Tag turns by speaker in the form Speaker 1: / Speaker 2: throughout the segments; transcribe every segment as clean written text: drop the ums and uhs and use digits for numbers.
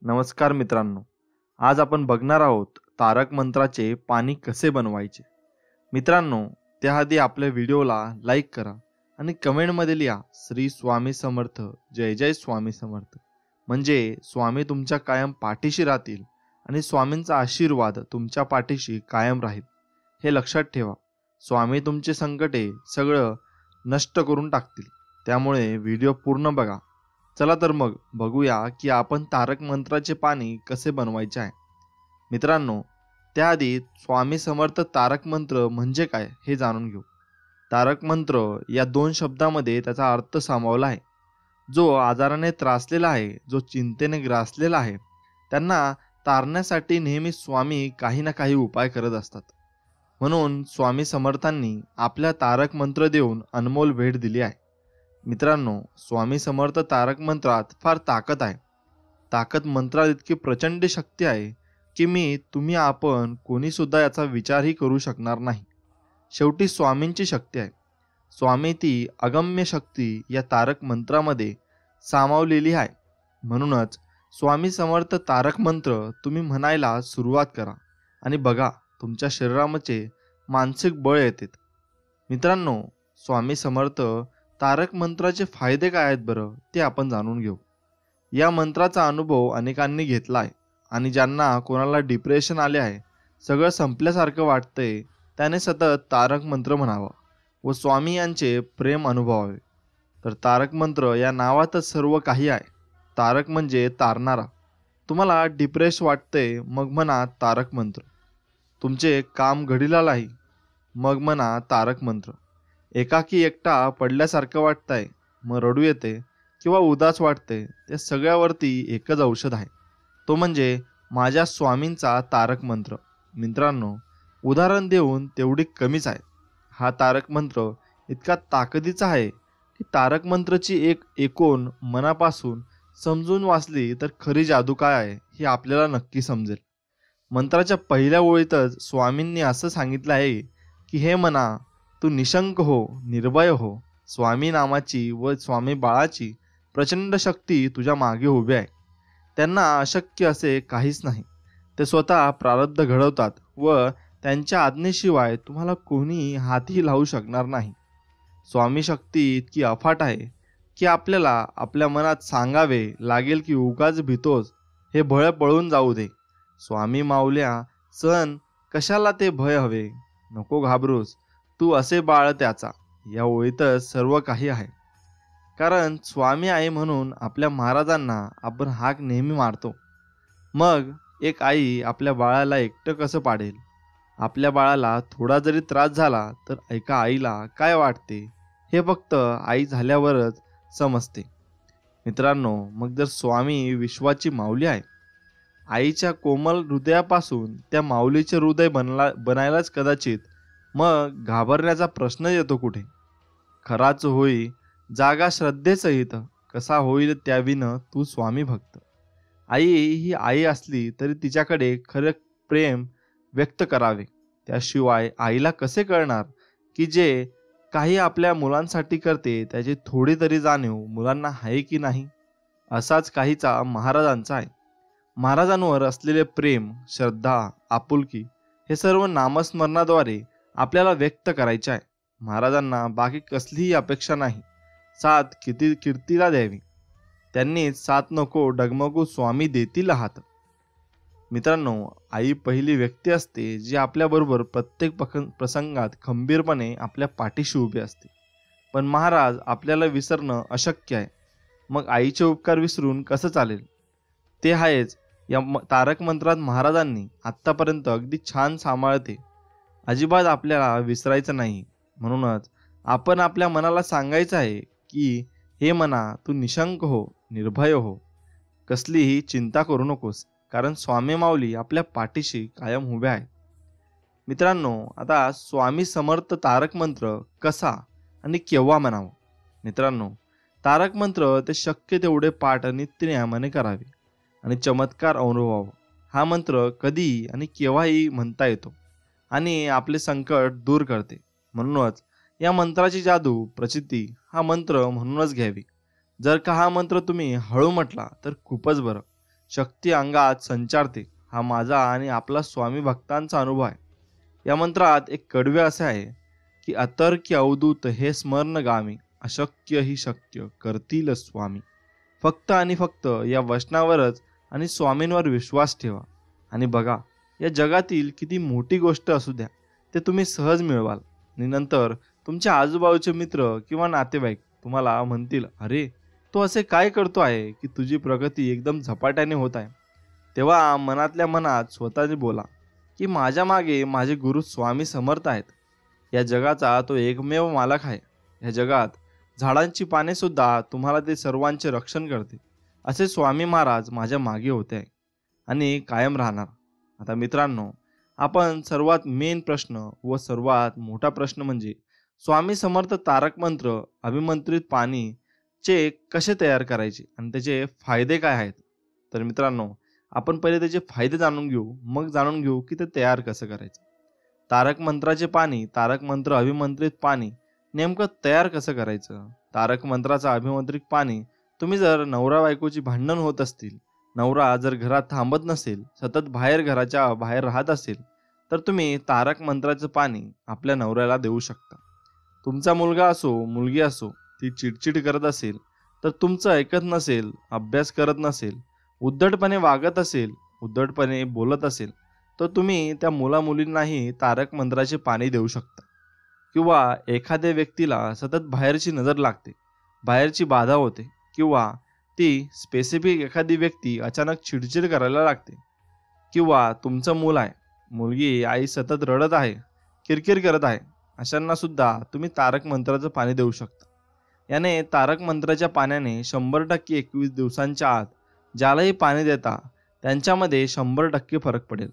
Speaker 1: नमस्कार मित्रांनो, आज आपण बघणार आहोत तारक मंत्राचे पाणी कसे बनवायचे। मित्रांनो, त्याआधी आपल्या व्हिडिओला लाईक करा आणि कमेंटमध्ये लिहा श्री स्वामी समर्थ, जय जय स्वामी समर्थ। म्हणजे स्वामी तुमच्या कायम पाठीशी राहतील आणि स्वामींचा आशीर्वाद तुमच्या पाठीशी कायम राहील हे लक्षात ठेवा। स्वामी तुमचे संकटे सगळं नष्ट करून टाकतील, त्यामुळे व्हिडिओ पूर्ण बघा। चला तर मग बघूया की आपण तारक मंत्राचे पाणी कसे बनवायचे आहे। मित्रांनो, त्याआधी स्वामी समर्थ तारक मंत्र म्हणजे काय हे जाणून घेऊ। तारक मंत्र या दोन शब्दामध्ये त्याचा अर्थ सामावला आहे। जो आजाराने त्रासलेला आहे, जो चिंतेने ग्रासलेला आहे, त्यांना तारण्यासाठी नेहमी स्वामी काही ना काही उपाय करत असतात। म्हणून स्वामी समर्थांनी आपल्या तारक मंत्र देऊन अनमोल भेट दिली आहे। मित्रांनो, स्वामी समर्थ तारक मंत्रात फार ताकद आहे। ताकद मंत्रात इतकी प्रचंड शक्ती आहे की तुम्ही आपण कोणी सुद्धा याचा विचारही करू शकणार नाही। शेवटी स्वामींची शक्ती आहे। स्वामी ती अगम्य शक्ती या तारक मंत्रामध्ये सामावलेली आहे। म्हणूनच स्वामी समर्थ तारक मंत्र तुम्ही म्हणायला सुरुवात करा आणि बघा तुमच्या शरीरामध्ये मानसिक बळ येते। मित्रांनो, स्वामी समर्थ तारक मंत्राचे फायदे काय आहेत बरं ते आपण जाणून घेऊ। या मंत्राचा अनुभव अनेकांनी घेतला आहे आणि ज्यांना कोणाला डिप्रेशन आले आहे, सगळं संपल्यासारखं वाटतंय, त्याने सतत तारक मंत्र म्हणावा व स्वामी यांचे प्रेम अनुभवावे। तर तारक मंत्र या नावातच सर्व काही आहे। तारक म्हणजे तारणारा। तुम्हाला डिप्रेस वाटते, मग म्हणा तारक मंत्र। तुमचे काम घडीला नाही, मग म्हणा तारक मंत्र। एकाकी एकटा पडल्यासारखं वाटतंय, मग रडू येते किंवा उदास वाटते, त्या सगळ्यावरती एकच औषध आहे, तो म्हणजे माझ्या स्वामींचा तारक मंत्र। मित्रांनो, उदाहरण देऊन तेवढी कमीच आहे। हा तारक मंत्र इतका ताकदीचा आहे की तारक मंत्रची एक एकोण मनापासून समजून वाचली तर खरी जादू काय आहे हे आपल्याला नक्की समजेल। मंत्राच्या पहिल्या ओळीतच स्वामींनी असं सांगितलं आहे की हे मना, तू निशंक हो, निर्भय हो। स्वामी नामाची व स्वामी बाळाची प्रचंड शक्ती तुझ्या मागे उभी आहे। त्यांना अशक्य असे काहीच नाही। ते स्वतः प्रारब्ध घडवतात व त्यांच्या आज्ञेशिवाय तुम्हाला कोणी हातही लावू शकणार नाही। स्वामी शक्ती इतकी अफाट आहे की आपल्याला आपल्या मनात सांगावे लागेल की उगाच भीतोस, हे भय पळून जाऊ दे। स्वामी माऊल्या सण कशाला ते भय हवे, नको घाबरूस, तू असे बाळ त्याचा। या ओळीतच सर्व काही आहे। कारण स्वामी आहे म्हणून आपल्या महाराजांना आपण हाक नेहमी मारतो। मग एक आई आपल्या बाळाला एकटं कसं पाडेल? आपल्या बाळाला थोडा जरी त्रास झाला तर एका आईला काय वाटते हे फक्त आई झाल्यावरच समजते। मित्रांनो, मग जर स्वामी विश्वाची माऊली आहे, आईच्या कोमल हृदयापासून त्या माऊलीचे हृदय बनायलाच कदाचित मग घाबरण्याचा प्रश्न येतो कुठे? खराच होई जागा श्रद्धेसहित, कसा होईल त्याविन तू स्वामी भक्त। आई ही आई असली तरी तिच्याकडे खरे प्रेम व्यक्त करावे। त्याशिवाय आईला कसे कळणार की जे काही आपल्या मुलांसाठी करते त्याची थोडी तरी जाणीव मुलांना आहे की नाही? असाच काहीचा महाराजांचा आहे। महाराजांवर असलेले प्रेम, श्रद्धा, आपुलकी हे सर्व नामस्मरणाद्वारे आपल्याला व्यक्त करायचे आहे। महाराजांना बाकी कसलीही अपेक्षा नाही। साथ कीर्तीला द्यावी, त्यांनी साथ नको डगमगू स्वामी देतील हात। मित्रांनो, आई पहिली व्यक्ती असते जी आपल्याबरोबर प्रत्येक प्रसंगात खंबीरपणे आपल्या पाठीशी उभी असते। पण महाराज आपल्याला विसरणं अशक्य आहे। मग आईचे उपकार विसरून कसं चालेल? ते आहेच या तारक मंत्रात महाराजांनी आत्तापर्यंत अगदी छान सांभाळते। अजिबात आपल्याला विसरायचं नाही। म्हणूनच आपण आपल्या मनाला सांगायचं आहे की हे मना, तू निशंक हो, निर्भय हो, कसलीही चिंता करू नकोस, कारण स्वामी माऊली आपल्या पाठीशी कायम उभे आहे। मित्रांनो, आता स्वामी समर्थ तारक मंत्र कसा आणि केव्हा म्हणावा? मित्रांनो, तारक मंत्र ते शक्य तेवढे पाठ नित्यनेमाने करावे आणि चमत्कार अनुभवावा। हा मंत्र कधी आणि केव्हाही म्हणता येतो आणि आपले संकट दूर करते। म्हणूनच या मंत्राची जादू प्रचिती हा मंत्र म्हणूनच घ्यावी। जर का हा मंत्र तुम्ही हळू म्हटला तर खूपच बरं। शक्ती अंगात संचारते, हा माझा आणि आपला स्वामी भक्तांचा अनुभव आहे. या मंत्रात एक कडवे असे आहे की अतर्क्य अवधूत हे स्मरण गामी, अशक्य ही शक्य करतील स्वामी. फक्त आणि फक्त या वचनावरच आणि स्वामींवर विश्वास ठेवा आणि बघा, या जगातील किती मोठी गोष्ट असू द्या, ते तुम्ही सहज मिळवाल. आणि नंतर तुमच्या आजूबाजूचे मित्र किंवा नातेवाईक तुम्हाला म्हणतील, अरे तो असे काय करतो आहे की तुझी प्रगती एकदम झपाट्याने होत आहे. तेव्हा मनातल्या मनात स्वतःने बोला की माझ्या मागे माझे गुरु स्वामी समर्थ आहेत. या जगाचा तो एकमेव मालक आहे. या जगात झाडांची पाने सुद्धा तुम्हाला ते सर्वांचे रक्षण करते. असे स्वामी महाराज माझ्या मागे होते आहे आणि कायम राहणार. आता मित्रांनो, आपण सर्वात मेन प्रश्न व सर्वात मोठा प्रश्न म्हणजे स्वामी समर्थ तारक मंत्र अभिमंत्रित पाणी चे कसे तयार करायचे आणि त्याचे फायदे काय आहेत. तर मित्रांनो, आपण पहिले त्याचे फायदे जाणून घेऊ, मग जाणून घेऊ की ते तयार कसं करायचं. तारक मंत्राचे पाणी, तारक मंत्र अभिमंत्रित पाणी नेमकं तयार कसं करायचं. तारक मंत्राचं अभिमंत्रित पाणी तुम्ही जर नवरा बायकोची भांडण होत असतील, नवरा जर घरात थांबत नसेल, सतत घराच्या बाहेर राहत असेल, तर तुम्ही तारक मंत्राचं पाणी आपल्या नवऱ्याला देऊ शकता. तुमचा मुलगा असो मुलगी असो, ती चिडचिड करत असेल, तर तुमचं ऐकत नसेल, अभ्यास करत नसेल, उद्धटपणे वागत असेल, उद्धटपणे बोलत असेल, तर तुम्ही त्या मुलामुलींनाही तारक मंत्राचे पाणी देऊ शकता. किंवा एखाद्या व्यक्तीला सतत बाहेरची नजर लागते, बाहेरची बाधा होते, किंवा ती स्पेसिफिक एखादी व्यक्ती अचानक चिडचिड करायला लागते, किंवा तुमचं मूल आहे, मुलगी आई सतत रडत आहे, किरकिर करत आहे, अशांना सुद्धा तुम्ही तारक मंत्राचं पाणी देऊ शकता. याने तारक मंत्राच्या पाण्याने 100% 21 दिवसांच्या आत ज्यालाही पाणी देता त्यांच्यामध्ये 100% फरक पडेल.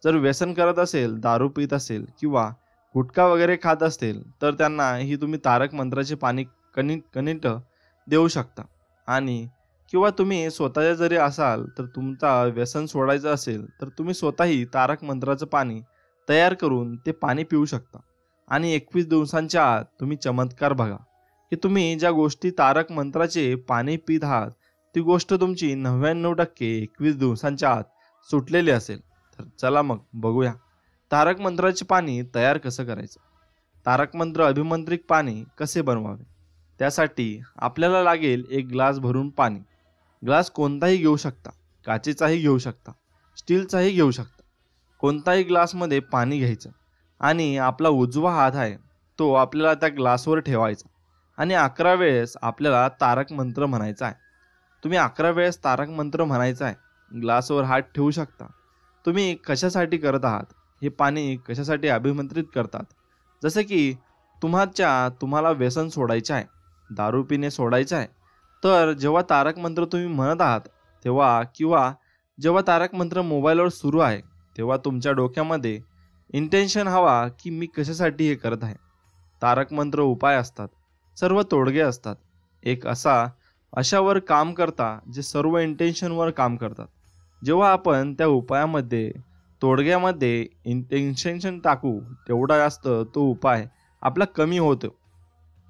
Speaker 1: जर व्यसन करत असेल, दारू पित असेल किंवा गुटखा वगैरे खात असेल, तर त्यांना ही तुम्ही तारक मंत्राचे पाणी कणिक देऊ शकता. आणि किंवा तुम्ही स्वतःच्या जरी असाल, तर तुमचा व्यसन सोडायचं असेल, तर तुम्ही स्वतःही तारक मंत्राचं पाणी तयार करून ते पाणी पिऊ शकता. आणि 21 दिवसांच्या आत तुम्ही चमत्कार बघा की तुम्ही ज्या गोष्टी तारक मंत्राचे पाणी पित आहात, ती गोष्ट तुमची 99% 21 दिवसांच्या आत सुटलेली असेल. तर चला मग बघूया तारक मंत्राचे पाणी तयार कसं करायचं. तारक मंत्र अभिमंत्रित पाणी कसे बनवावे. त्यासाठी आपल्याला लागेल एक ग्लास भरून पाणी. ग्लास कोणताही घेऊ शकता, काचेचाही घेऊ शकता, स्टीलचाही घेऊ शकता. कोणताही ग्लासमध्ये पाणी घ्यायचं आणि आपला उजवा हात आहे तो आपल्याला त्या ग्लासवर ठेवायचा आणि 11 वेळेस आपल्याला तारक मंत्र म्हणायचा आहे. तुम्ही 11 वेळेस तारक मंत्र म्हणायचा आहे. ग्लासवर हात ठेवू शकता. तुम्ही कशासाठी करत आहात, हे पाणी कशासाठी अभिमंत्रित करतात. जसे की तुम्हाला व्यसन सोडायचे आहे, दारू पिणे सोडायचं आहे, तर जेव्हा तारक मंत्र तुम्ही म्हणत आहात तेव्हा, किंवा जेव्हा तारक मंत्र मोबाईलवर सुरू आहे, तेव्हा तुमच्या डोक्यामध्ये इंटेन्शन हवा की मी कशासाठी हे करत आहे. तारक मंत्र उपाय असतात, सर्व तोडगे असतात. एक अशावर काम करता जे सर्व इंटेन्शनवर काम करतात. जेव्हा आपण त्या उपायामध्ये तोडग्यामध्ये इंटेन्शन टाकू, तेवढा जास्त तो उपाय आपला कमी होतो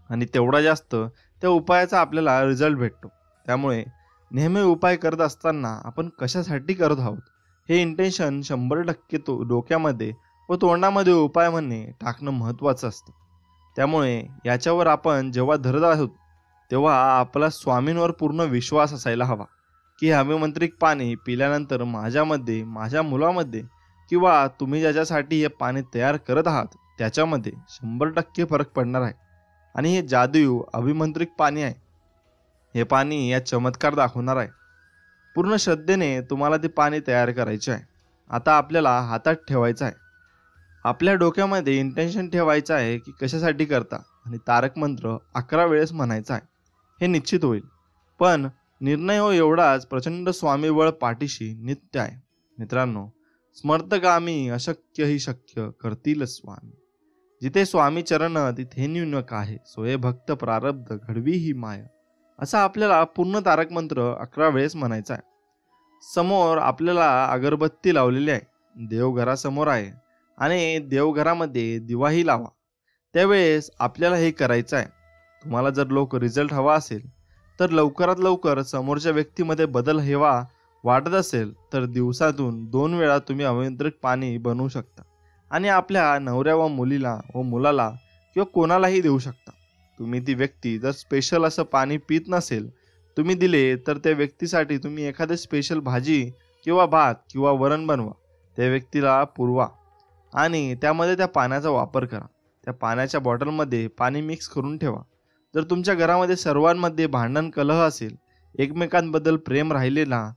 Speaker 1: आणि तेवढा जास्त त्या उपायाचा आपल्याला रिझल्ट भेटतो. त्यामुळे नेहमी उपाय करत असताना आपण कशासाठी करत आहोत हे इंटेन्शन 100% तो डोक्यामध्ये व तोंडामध्ये उपाय म्हणणे टाकणं महत्त्वाचं असतं. त्यामुळे याच्यावर आपण जेव्हा धरत आहोत, तेव्हा आपला स्वामींवर पूर्ण विश्वास असायला हवा की अभिमंत्रित पाणी पिल्यानंतर माझ्यामध्ये, माझ्या मुलामध्ये, किंवा तुम्ही ज्याच्यासाठी हे पाणी तयार करत आहात त्याच्यामध्ये 100% फरक पडणार आहे. आणि हे जादू अभिमंत्रित पाणी आहे. हे पाणी या चमत्कार दाखवणार आहे. पूर्ण श्रद्धेने तुम्हाला ते पाणी तयार करायचे आहे. आता आपल्याला हातात ठेवायचं आहे. आपल्या डोक्यामध्ये इंटेन्शन ठेवायचं आहे की कशासाठी करता आणि तारक मंत्र 11 वेळेस म्हणायचा आहे. हे निश्चित होईल. पण निर्णय हो एवढाच, प्रचंड स्वामीबळ पाठीशी नित्य आहे. मित्रांनो, स्मर्तगामी अशक्य ही शक्य करतील स्वामी. जिथे स्वामी चरण तिथे न्यूनक आहे, सोये भक्त प्रारब्ध घडवी ही माया. असा आपल्याला पूर्ण तारक मंत्र 11 वेळेस म्हणायचा आहे. समोर आपल्याला अगरबत्ती लावलेली आहे, देवघरासमोर आहे आणि देवघरामध्ये दिवाही लावा. त्यावेळेस आपल्याला हे करायचं आहे. तुम्हाला जर रिझल्ट हवा असेल तर लवकरात लवकर समोरच्या व्यक्तीमध्ये बदल हवा वाटत असेल तर दिवसातून 2 वेळा तुम्ही अमृत पाणी बनवू शकता आणि आपल्या नवऱ्या व मुलीला व मुलाला किंवा कोणालाही देऊ शकता. तुम्ही ती व्यक्ती जर स्पेशल असं पाणी पित नसेल तुम्ही दिले तर त्या व्यक्तीसाठी तुम्ही एखादी स्पेशल भाजी किंवा भात किंवा वरण बनवा, त्या व्यक्तीला पुरवा आणि त्यामध्ये त्या पाण्याचा वापर करा. त्या पाण्याच्या बॉटलमध्ये पाणी मिक्स करून ठेवा. जर तुमच्या घरामध्ये सर्वांमध्ये भांडण कलह असेल, एकमेकांबद्दल प्रेम राहिलेला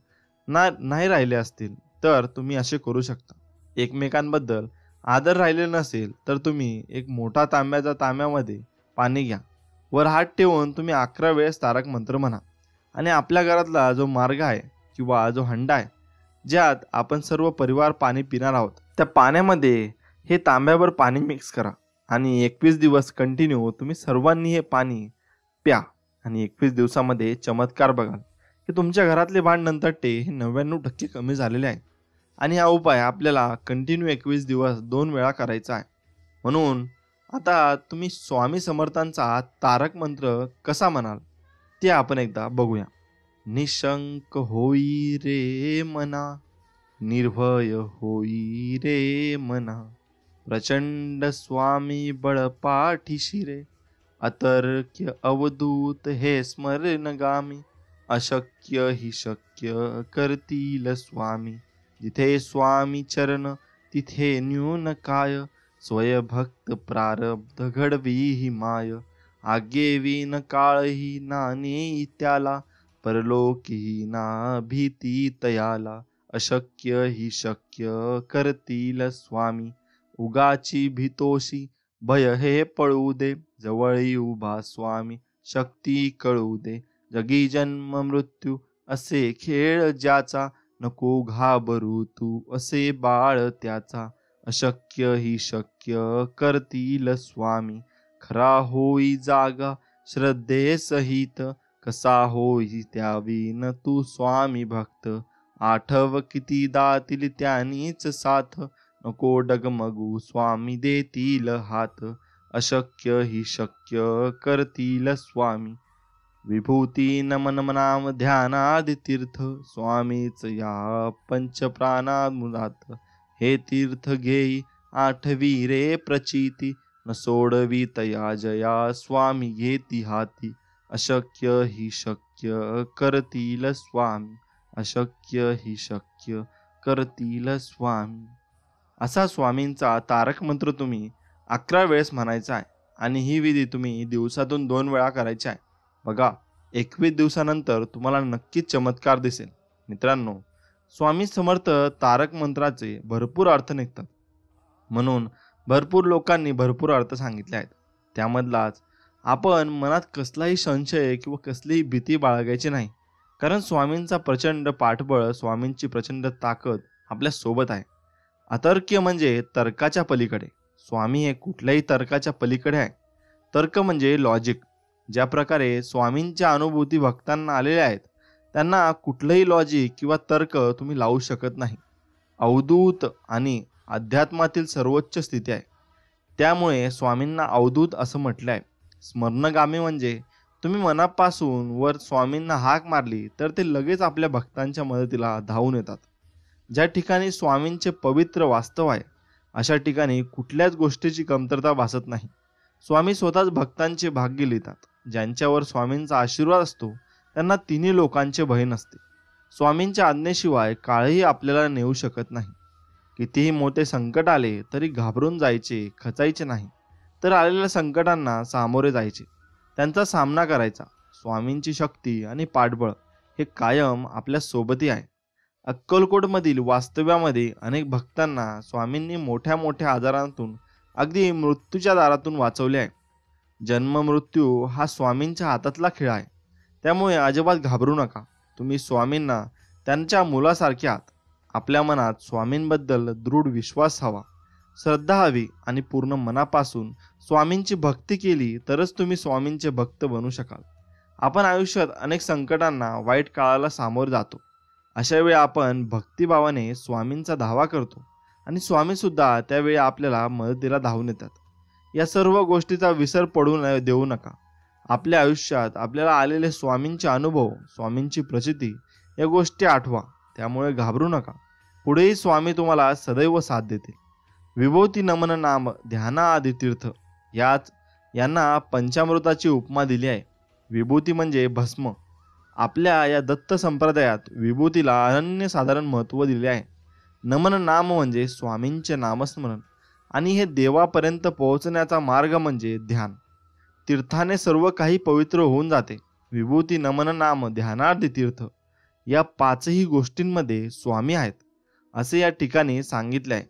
Speaker 1: नाही राहिले असतील तर तुम्ही असे करू शकता. एकमेकांबद्दल आदर राहिलेला नसेल तर तुम्ही एक मोठा तांब्यामध्ये पाणी घ्या. वर हात ठेवून तुम्ही 11 वेळेस तारक मंत्र म्हणा आणि आपल्या घरातला जो मार्ग आहे किंवा जो हंडा आहे ज्यात आपण सर्व परिवार पाणी पिणार आहोत, त्या पाण्यामध्ये हे तांब्यावर पाणी मिक्स करा आणि 21 दिवस कंटिन्यू तुम्ही सर्वांनी हे पाणी प्या आणि 21 दिवसामध्ये चमत्कार बघाल की तुमच्या घरातले भांडण तट्टे हे 99% कमी झालेले आहे. आणि हा उपाय आपल्याला कंटिन्यू 21 दिवस 2 वेळा करायचा आहे. म्हणून आता तुम्ही स्वामी समर्थांचा तारक मंत्र कसा म्हणाल ते आपण एकदा बघूया. निशंक होई रे मना, निर्भय होई रे मना, प्रचंड स्वामी बळ पाठीशी रे, अतर्क्य अवधूत हे स्मरणगामी, अशक्य ही शक्य करतील स्वामी. जिथे स्वामी चरण तिथे न्यून काय, स्वयभक्त प्रारब्ध घडवी ही माय. आगेवीन काळही नाने त्याला, परलोकी ना भीती तयाला, अशक्य ही शक्य करतील स्वामी. उगाची भीतोशी भय हे पळू दे, जवळी उभा स्वामी शक्ती कळू दे. जगी जन्म मृत्यू असे खेळ ज्याचा, नको घाबरू तू असे बाळ त्याचा. अशक्य ही शक्य करतील स्वामी. खरा होई जागा श्रद्धे सहित, कसा होई त्यावीन तू स्वामी भक्त. आठव किती दातील त्यांनीच साथ, नको डगमगू स्वामी देतील हात. अशक्य ही शक्य करतील स्वामी. विभूती नमन मनाम ध्यानादि तीर्थ, स्वामीच या पंचप्राणात. हे तीर्थ घेई आठवी रे प्रचिती, न सोडवी तया जया स्वामी घेती हाती. अशक्य ही शक्य करतील स्वामी. अशक्य ही शक्य करतील स्वामी. असा स्वामींचा तारक मंत्र तुम्ही 11 वेळेस म्हणायचा आहे आणि ही विधी तुम्ही दिवसातून 2 वेळा करायची आहे. बघा 21 दिवसानंतर तुम्हाला नक्कीच चमत्कार दिसेल. मित्रांनो, स्वामी समर्थ तारक मंत्राचे भरपूर अर्थ निघतात, म्हणून भरपूर लोकांनी भरपूर अर्थ सांगितले आहेत. त्यामधलाच आपण मनात कसलाही संशय किंवा कसलीही भीती बाळगायची नाही, कारण स्वामींचा प्रचंड पाठबळ, स्वामींची प्रचंड ताकद आपल्या सोबत आहे. अतर्क्य म्हणजे तर्काच्या पलीकडे. स्वामी हे कुठल्याही तर्काच्या पलीकडे आहे. तर्क म्हणजे लॉजिक. ज्या प्रकारे स्वामींच्या अनुभूती भक्तांना आलेल्या आहेत त्यांना कुठलंही लॉजिक किंवा तर्क तुम्ही लावू शकत नाही. अवधूत आणि अध्यात्मातील सर्वोच्च स्थिती आहे. त्यामुळे स्वामींना अवधूत असं म्हटलं आहे. स्मरणगामी म्हणजे तुम्ही मनापासून वर स्वामींना हाक मारली तर ते लगेच आपल्या भक्तांच्या मदतीला धावून येतात. ज्या ठिकाणी स्वामींचे पवित्र वास्तव आहे अशा ठिकाणी कुठल्याच गोष्टीची कमतरता भासत नाही. स्वामी स्वतःच भक्तांचे भाग्य लिहितात. ज्यांच्यावर स्वामींचा आशीर्वाद असतो त्यांना तिन्ही लोकांचे भय नसते. स्वामींच्या आज्ञेशिवाय काळही आपल्याला नेऊ शकत नाही. कितीही मोठे संकट आले तरी घाबरून जायचे, खचायचे नाही, तर आलेल्या संकटांना सामोरे जायचे, त्यांचा सामना करायचा. स्वामींची शक्ती आणि पाठबळ हे कायम आपल्या सोबती आहे. अक्कलकोटमधील वास्तव्यामध्ये अनेक भक्तांना स्वामींनी मोठ्या मोठ्या आजारांतून, अगदी मृत्यूच्या दारातून वाचवले आहे. जन्म मृत्यू हा स्वामींच्या हातातला खेळ आहे. त्यामुळे अजिबात घाबरू नका. तुम्ही स्वामींना त्यांच्या मुलासारखे आहात. आपल्या मनात स्वामींबद्दल दृढ विश्वास हवा, श्रद्धा हवी आणि पूर्ण मनापासून स्वामींची भक्ती केली तरच तुम्ही स्वामींचे भक्त बनू शकाल. आपण आयुष्यात अनेक संकटांना, वाईट काळाला सामोरे जातो. अशा वेळी आपण भक्तिभावाने स्वामींचा धावा करतो आणि स्वामी सुद्धा त्यावेळी आपल्याला मदतीला धावून येतात. या सर्व गोष्टीचा विसर पडू देऊ नका. आपल्या आयुष्यात आपल्याला आलेले स्वामींचे अनुभव, स्वामींची प्रचिती या गोष्टी आठवा त्यामुळे घाबरू नका. पुढेही स्वामी तुम्हाला सदैव साथ देतील. विभूती नमन नाम ध्याना आदी तीर्थ यांना पंचामृताची उपमा दिली आहे. विभूती म्हणजे भस्म. आपल्या या दत्त संप्रदायात विभूतीला अनन्यसाधारण महत्त्व दिले आहे. नमन नाम म्हणजे स्वामींचे नामस्मरण आणि हे देवापर्यंत पोहोचण्याचा मार्ग म्हणजे ध्यान. तीर्थाने सर्व काही पवित्र होऊन जाते. विभूती नमन नाम ध्यानार्थ तीर्थ या पाचही गोष्टींमध्ये स्वामी आहेत असे या ठिकाणी सांगितले आहे.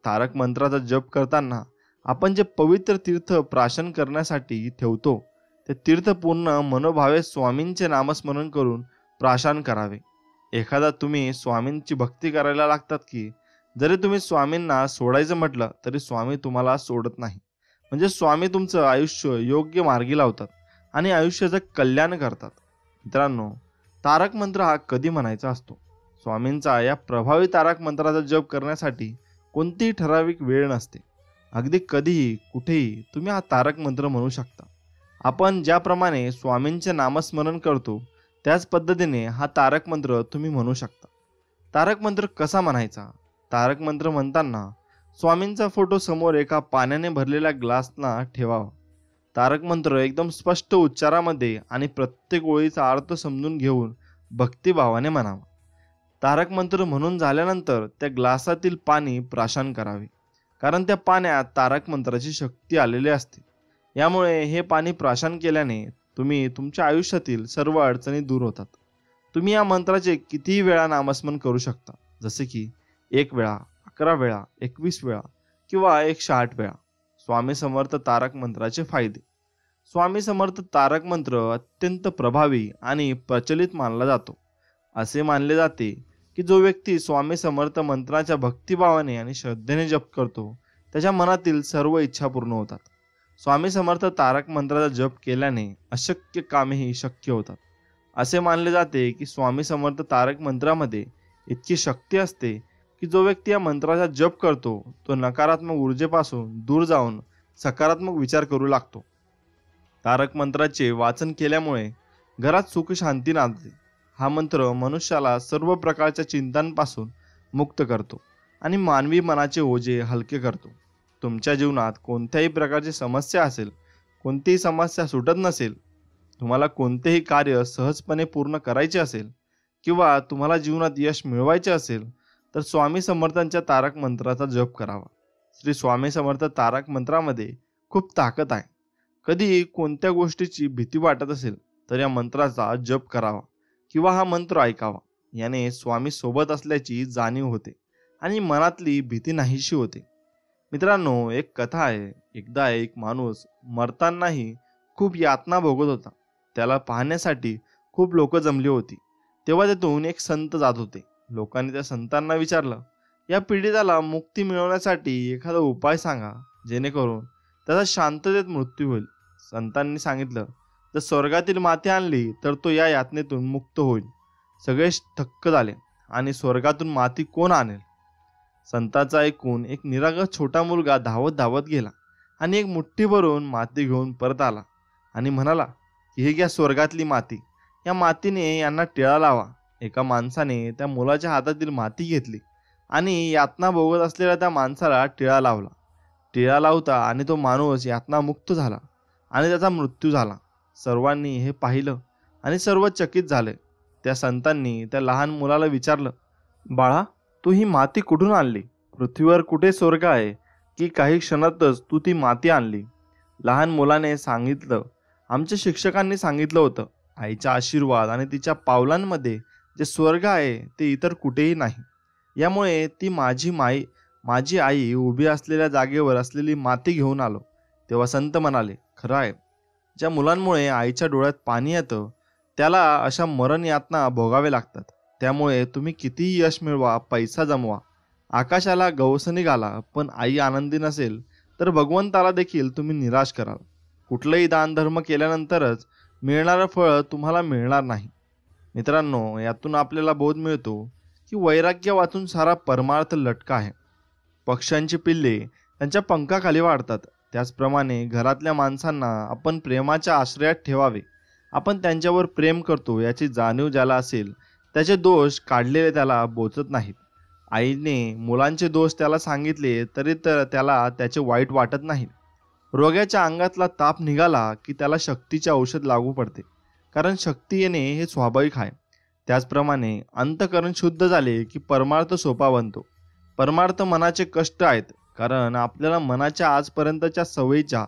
Speaker 1: तारक मंत्राचा जप करताना आपण जे पवित्र तीर्थ प्राशन करण्यासाठी ठेवतो ते तीर्थ पूर्ण मनोभावे स्वामींचे नामस्मरण करून प्राशन करावे. एखादा तुम्ही स्वामींची भक्ती करायला लागतात की जरी तुम्ही स्वामींना सोडायचं म्हटलं तरी स्वामी तुम्हाला सोडत नाही. म्हणजे स्वामी तुमचं आयुष्य योग्य मार्गी लावतात आणि आयुष्याचं कल्याण करतात. मित्रांनो, तारक मंत्र हा कधी म्हणायचा असतो? स्वामींचा या प्रभावी तारक मंत्राचा जप करण्यासाठी कोणतीही ठराविक वेळ नसते. अगदी कधीही कुठेही तुम्ही हा तारक मंत्र म्हणू शकता. आपण ज्याप्रमाणे स्वामींचे नामस्मरण करतो त्याच पद्धतीने हा तारक मंत्र तुम्ही म्हणू शकता. तारक मंत्र कसा म्हणायचा? तारक मंत्र म्हणताना स्वामींचा फोटो समोर एका पाण्याने भरलेल्या ग्लासला ठेवावा. तारक मंत्र एकदम स्पष्ट उच्चारामध्ये आणि प्रत्येक ओळीचा अर्थ समजून घेऊन भक्तिभावाने म्हणावा. तारक मंत्र म्हणून झाल्यानंतर त्या ग्लासातील पाणी प्राशन करावे, कारण त्या पाण्यात तारक मंत्राची शक्ती आलेली असते. यामुळे हे पाणी प्राशन केल्याने तुम्ही तुमच्या आयुष्यातील सर्व अडचणी दूर होतात. तुम्ही या मंत्राचे कितीही वेळा नामस्मरण करू शकता, जसे की 1 वेळा, 11 वेळा, 21 वेळा किंवा 108 वेळा. स्वामी समर्थ तारक मंत्राचे फायदे. स्वामी समर्थ तारक मंत्र अत्यंत प्रभावी आणि प्रचलित मानला जातो. असे मानले जाते की जो व्यक्ती स्वामी समर्थ मंत्राच्या भक्तिभावाने आणि श्रद्धेने जप करतो त्याच्या मनातील सर्व इच्छा पूर्ण होतात. स्वामी समर्थ तारक मंत्राचा जप केल्याने अशक्य कामेही शक्य होतात. असे मानले जाते की स्वामी समर्थ तारक मंत्रामध्ये इतकी शक्ती असते की जो व्यक्ती या मंत्राचा जप करतो तो नकारात्मक ऊर्जेपासून दूर जाऊन सकारात्मक विचार करू लागतो. तारक मंत्राचे वाचन केल्यामुळे घरात सुख शांती नांदते. हा मंत्र मनुष्याला सर्व प्रकारच्या चिंतांपासून मुक्त करतो आणि मानवी मनाचे ओझे हलके करतो. तुमच्या जीवनात कोणत्याही प्रकारची समस्या असेल, कोणतीही समस्या सुटत नसेल, तुम्हाला कोणतेही कार्य सहजपणे पूर्ण करायचे असेल किंवा तुम्हाला जीवनात यश मिळवायचे असेल तर स्वामी समर्थांच्या तारक मंत्राचा जप करावा. श्री स्वामी समर्थ तारक मंत्रामध्ये खूप ताकद आहे. कधी कोणत्या गोष्टीची भीती वाटत असेल तर या मंत्राचा जप करावा किंवा हा मंत्र ऐकावा. याने स्वामी सोबत असल्याची जाणीव होते आणि मनातली भीती नाहीशी होते. मित्रांनो, एक कथा आहे. एकदा एक माणूस मरतानाही खूप यातना भोगत होता. त्याला पाहण्यासाठी खूप लोक जमली होती. तेव्हा तेथून एक संत जात होते. लोकांनी त्या संतांना विचारलं, या पीडिताला मुक्ती मिळवण्यासाठी एखादा उपाय सांगा जेणेकरून त्याचा शांततेत मृत्यू होईल. संतांनी सांगितलं, जर स्वर्गातील माती आणली तर तो या यातनेतून मुक्त होईल. सगळे थक्क झाले आणि स्वर्गातून माती कोण आणेल? संतांचा ऐकून एक निरागस छोटा मुलगा धावत धावत गेला आणि एक मुठ्ठी भरून माती घेऊन परत आला आणि म्हणाला की हे घ्या स्वर्गातली माती. या मातीने यांना टिळा लावा. एका माणसाने त्या मुलाच्या हातातील माती घेतली आणि यातना भोगत असलेल्या त्या माणसाला टिळा लावला. टिळा लावता आणि तो माणूस यातना मुक्त झाला आणि त्याचा मृत्यू झाला. सर्वांनी हे पाहिलं आणि सर्व चकित झाले. त्या संतांनी त्या लहान मुलाला विचारलं, बाळा, तू ही माती कुठून आणली? पृथ्वीवर कुठे स्वर्ग आहे की काही क्षणातच तू ती माती आणली? लहान मुलाने सांगितलं, आमच्या शिक्षकांनी सांगितलं होतं. आईचा आशीर्वाद आणि तिच्या पावलांमध्ये जे स्वर्ग आहे ते इतर कुठेही नाही. यामुळे ती माझी आई उभी असलेल्या जागेवर असलेली माती घेऊन आलो. तेव्हा संत म्हणाले, खरं आहे, ज्या मुलांमुळे आईच्या डोळ्यात पाणी येतं त्याला अशा मरण यातना भोगावे लागतात. त्यामुळे तुम्ही कितीही यश मिळवा, पैसा जमवा, आकाशाला गवसणी घाला, पण आई आनंदी नसेल तर भगवंताला देखील तुम्ही निराश कराल. कुठलंही दान धर्म केल्यानंतरच मिळणारं फळ तुम्हाला मिळणार नाही. मित्रांनो, यातून आपल्याला बोध मिळतो की वैराग्य वाचून सारा परमार्थ लटका आहे. पक्ष्यांची पिल्ले त्यांच्या पंखाखाली वाढतात, त्याचप्रमाणे घरातल्या माणसांना आपण प्रेमाच्या आश्रयात ठेवावे. आपण त्यांच्यावर प्रेम करतो याची जाणीव ज्याला असेल त्याचे दोष काढलेले त्याला बोचत नाहीत. आईने मुलांचे दोष त्याला सांगितले तरी त्याला त्याचे वाईट वाटत नाही. रोग्याच्या अंगातला ताप निघाला की त्याला शक्तीचे औषध लागू पडते, कारण शक्ती येणे हे स्वाभाविक आहे. त्याचप्रमाणे अंतःकरण शुद्ध झाले की परमार्थ सोपा बनतो. परमार्थ मनाचे कष्ट आहेत, कारण आपल्याला मनाच्या आजपर्यंतच्या सवयीच्या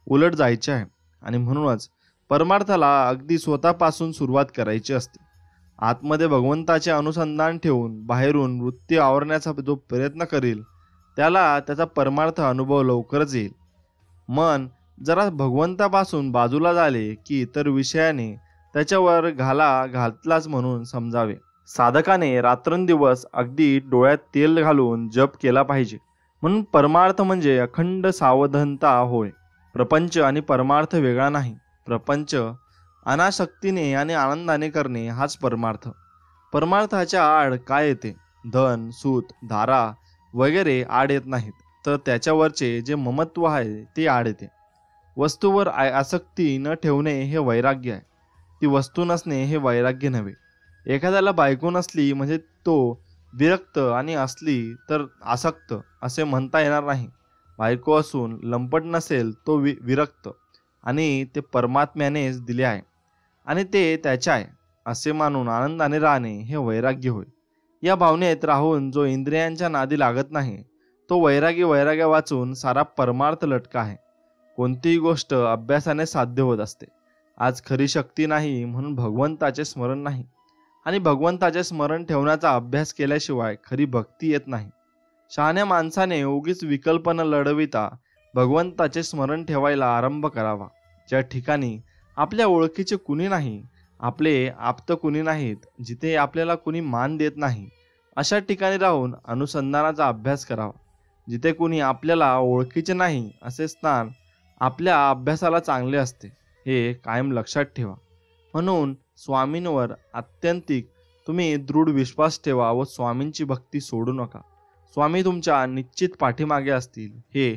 Speaker 1: उलट जायचे आहे आणि म्हणूनच परमार्थाला अगदी स्वतःपासून सुरुवात करायची असते. आतमध्ये भगवंताचे अनुसंधान ठेवून बाहेरून वृत्ती आवरण्याचा जो प्रयत्न करील त्याला त्याचा परमार्थ अनुभव लवकरच येईल. मन जरा भगवंतापासून बाजूला झाले की इतर विषयाने त्याच्यावर घातलाच म्हणून समजावे. साधकाने रात्रंदिवस अगदी डोळ्यात तेल घालून जप केला पाहिजे. म्हणून परमार्थ म्हणजे अखंड सावधानता होय. प्रपंच आणि परमार्थ वेगळा नाही. प्रपंच अनासक्तीने आणि आनंदाने करणे हाच परमार्थ. परमार्थाच्या आड काय येते? धन, सूत, धारा वगैरे आड येत नाहीत, तर त्याच्यावरचे जे ममत्व आहे ते आड येते. वस्तूवर आसक्ती न ठेवणे हे वैराग्य आहे. ती वस्तू नसणे हे वैराग्य नव्हे. एखाद्याला बायको नसली म्हणजे तो विरक्त आणि असली तर आसक्त असे म्हणता येणार नाही. बायको असून लंपट नसेल तो विरक्त आणि ते परमात्म्यानेच दिले आहे आणि ते त्याचे आहे असे मानून आनंदाने राहणे हे वैराग्य होय. या भावनेत राहून जो इंद्रियांच्या नादी लागत नाही तो वैराग्य वाचून सारा परमार्थ लटका आहे. कोणतीही गोष्ट अभ्यासाने साध्य होत असते. आज खरी शक्ती नाही म्हणून भगवंताचे स्मरण नाही, आणि भगवंताचे स्मरण ठेवण्याचा अभ्यास केल्याशिवाय खरी भक्ती येत नाही. शहाण्या माणसाने उगीच विकल्प न लढविता भगवंताचे स्मरण ठेवायला आरंभ करावा. ज्या ठिकाणी आपल्या ओळखीचे कुणी नाही, आपले आप्त कुणी नाहीत, जिथे आपल्याला कुणी मान देत नाही, अशा ठिकाणी राहून अनुसंधानाचा अभ्यास करावा. जिथे कुणी आपल्याला ओळखीचे नाही असे स्थान आपल्या अभ्यासाला चांगले असते, हे कायम लक्षात ठेवा. म्हणून स्वामींवर आत्यंतिक तुम्ही दृढ विश्वास ठेवा व स्वामींची भक्ती सोडू नका. स्वामी तुमच्या निश्चित पाठीमागे असतील हे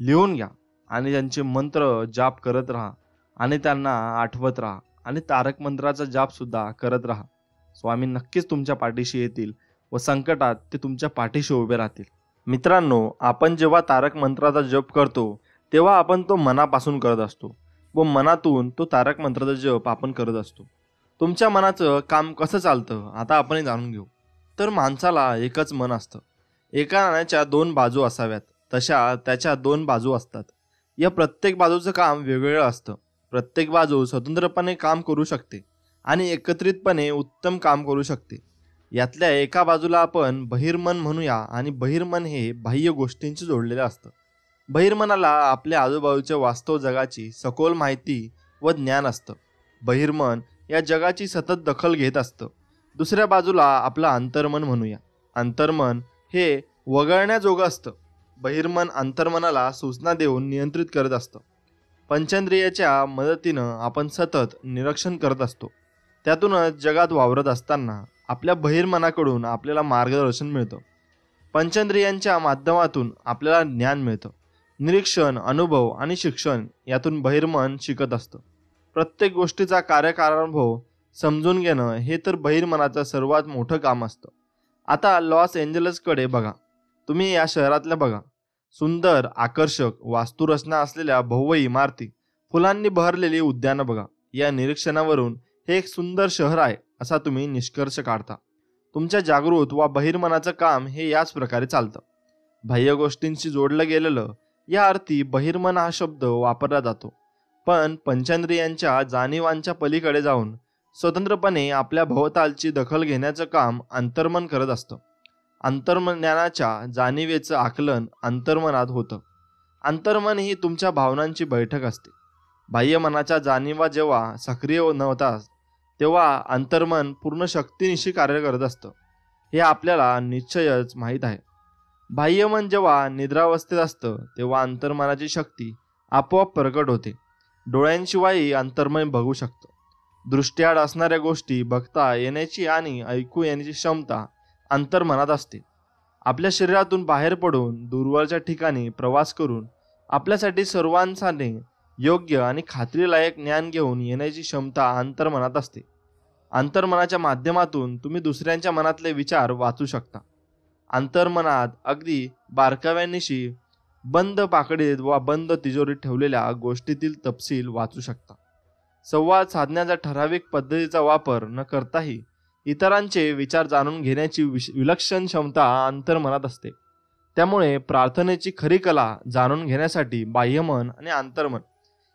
Speaker 1: लिहून घ्या आणि त्यांचे मंत्र जाप करत राहा आणि त्यांना आठवत राहा आणि तारक मंत्राचा जाप सुद्धा करत राहा. स्वामी नक्कीच तुमच्या पाठीशी येतील व संकटात ते तुमच्या पाठीशी उभे राहतील. मित्रांनो, आपण जेव्हा तारक मंत्राचा जप करतो तेव्हा आपण तो मनापासून करत असतो व मनातून तो तारक मंत्राचा जप आपण करत असतो. तुमच्या मनाचं काम कसं चालतं आता आपण जाणून घेऊ. तर माणसाला एकच मन असतं. एका नाण्याच्या दोन बाजू असाव्यात, तशा त्याच्या दोन बाजू असतात. या प्रत्येक बाजूचं काम वेगवेगळं असतं. प्रत्येक बाजू स्वतंत्रपणे काम करू शकते आणि एकत्रितपणे उत्तम काम करू शकते. यातल्या एका बाजूला आपण बहिर्मन म्हणूया आणि बहिर्मन हे बाह्य गोष्टींशी जोडलेलं असतं. बहिर्मनाला आपल्या आजूबाजूच्या वास्तव जगाची सखोल माहिती व ज्ञान असतं. बहिर्मन या जगाची सतत दखल घेत असतं. दुसऱ्या बाजूला आपलं अंतर्मन म्हणूया. अंतर्मन हे वगळण्याजोगं असतं. बहिर्मन अंतर्मनाला सूचना देऊन नियंत्रित करत असतं. पंचेंद्रियाच्या मदतीनं आपण सतत निरीक्षण करत असतो. त्यातूनच जगात वावरत असताना आपल्या बहिर्मनाकडून आपल्याला मार्गदर्शन मिळतं. पंचेंद्रियांच्या माध्यमातून आपल्याला ज्ञान मिळतं. निरीक्षण, अनुभव आणि शिक्षण यातून बहिर्मन शिकत असतं. प्रत्येक गोष्टीचा कार्यकारणभाव समजून घेणं हे तर बहिर्मनाचं सर्वात मोठं काम असतं. आता लॉस एंजलसकडे बघा. तुम्ही या शहरातल्या बघा. सुंदर, आकर्षक वास्तुरचना असलेल्या भव्य इमारती, फुलांनी बहरलेली उद्यानं बघा. या निरीक्षणावरून हे एक सुंदर शहर आहे असा तुम्ही निष्कर्ष काढता. तुमच्या जागृत वा बहिर्मनाचं काम हे याच प्रकारे चालतं. बाह्य गोष्टींशी जोडलं गेलेलं या अर्थी बहिर्मन हा शब्द वापरला जातो. पण पंचेंद्रियांच्या जाणीवांच्या पलीकडे जाऊन स्वतंत्रपणे आपल्या भोवतालची दखल घेण्याचं काम अंतर्मन करत असतं. अंतर्मनाच्या जाणीवेचं आकलन अंतर्मनात होतं. अंतर्मन ही तुमच्या भावनांची बैठक असते. बाह्यमनाच्या जाणीवा जेव्हा सक्रिय नव्हतात तेव्हा अंतर्मन पूर्ण शक्तीनिशी कार्य करत असतं. हे आपल्याला निश्चयच माहीत आहे. बाह्यमन जेव्हा निद्रावस्थेत असतं तेव्हा अंतर्मनाची शक्ती आपोआप प्रकट होते. डोळ्यांशिवाय अंतर्मन बघू शकतं. दृष्ट्याआड असणाऱ्या गोष्टी बघता येण्याची आणि ऐकू येण्याची क्षमता अंतर्मनात असते. आपल्या शरीरातून बाहेर पडून दूरवरच्या ठिकाणी प्रवास करून आपल्यासाठी सर्वांसाठी योग्य आणि खात्रीलायक ज्ञान घेऊन येण्याची क्षमता अंतर्मनात असते. अंतर्मनाच्या माध्यमातून तुम्ही दुसऱ्यांच्या मनातले विचार वाचू शकता. अंतर्मनात अगदी बारकाव्यानिशी बंद पाकडीत वा बंद तिजोरीत ठेवलेल्या गोष्टीतील तपशील वाचू शकता. संवाद साधण्याच्या ठराविक पद्धतीचा वापर न करताही इतरांचे विचार जाणून घेण्याची विलक्षण क्षमता अंतर्मनात असते. त्यामुळे प्रार्थनेची खरी कला जाणून घेण्यासाठी बाह्यमन आणि अंतर्मन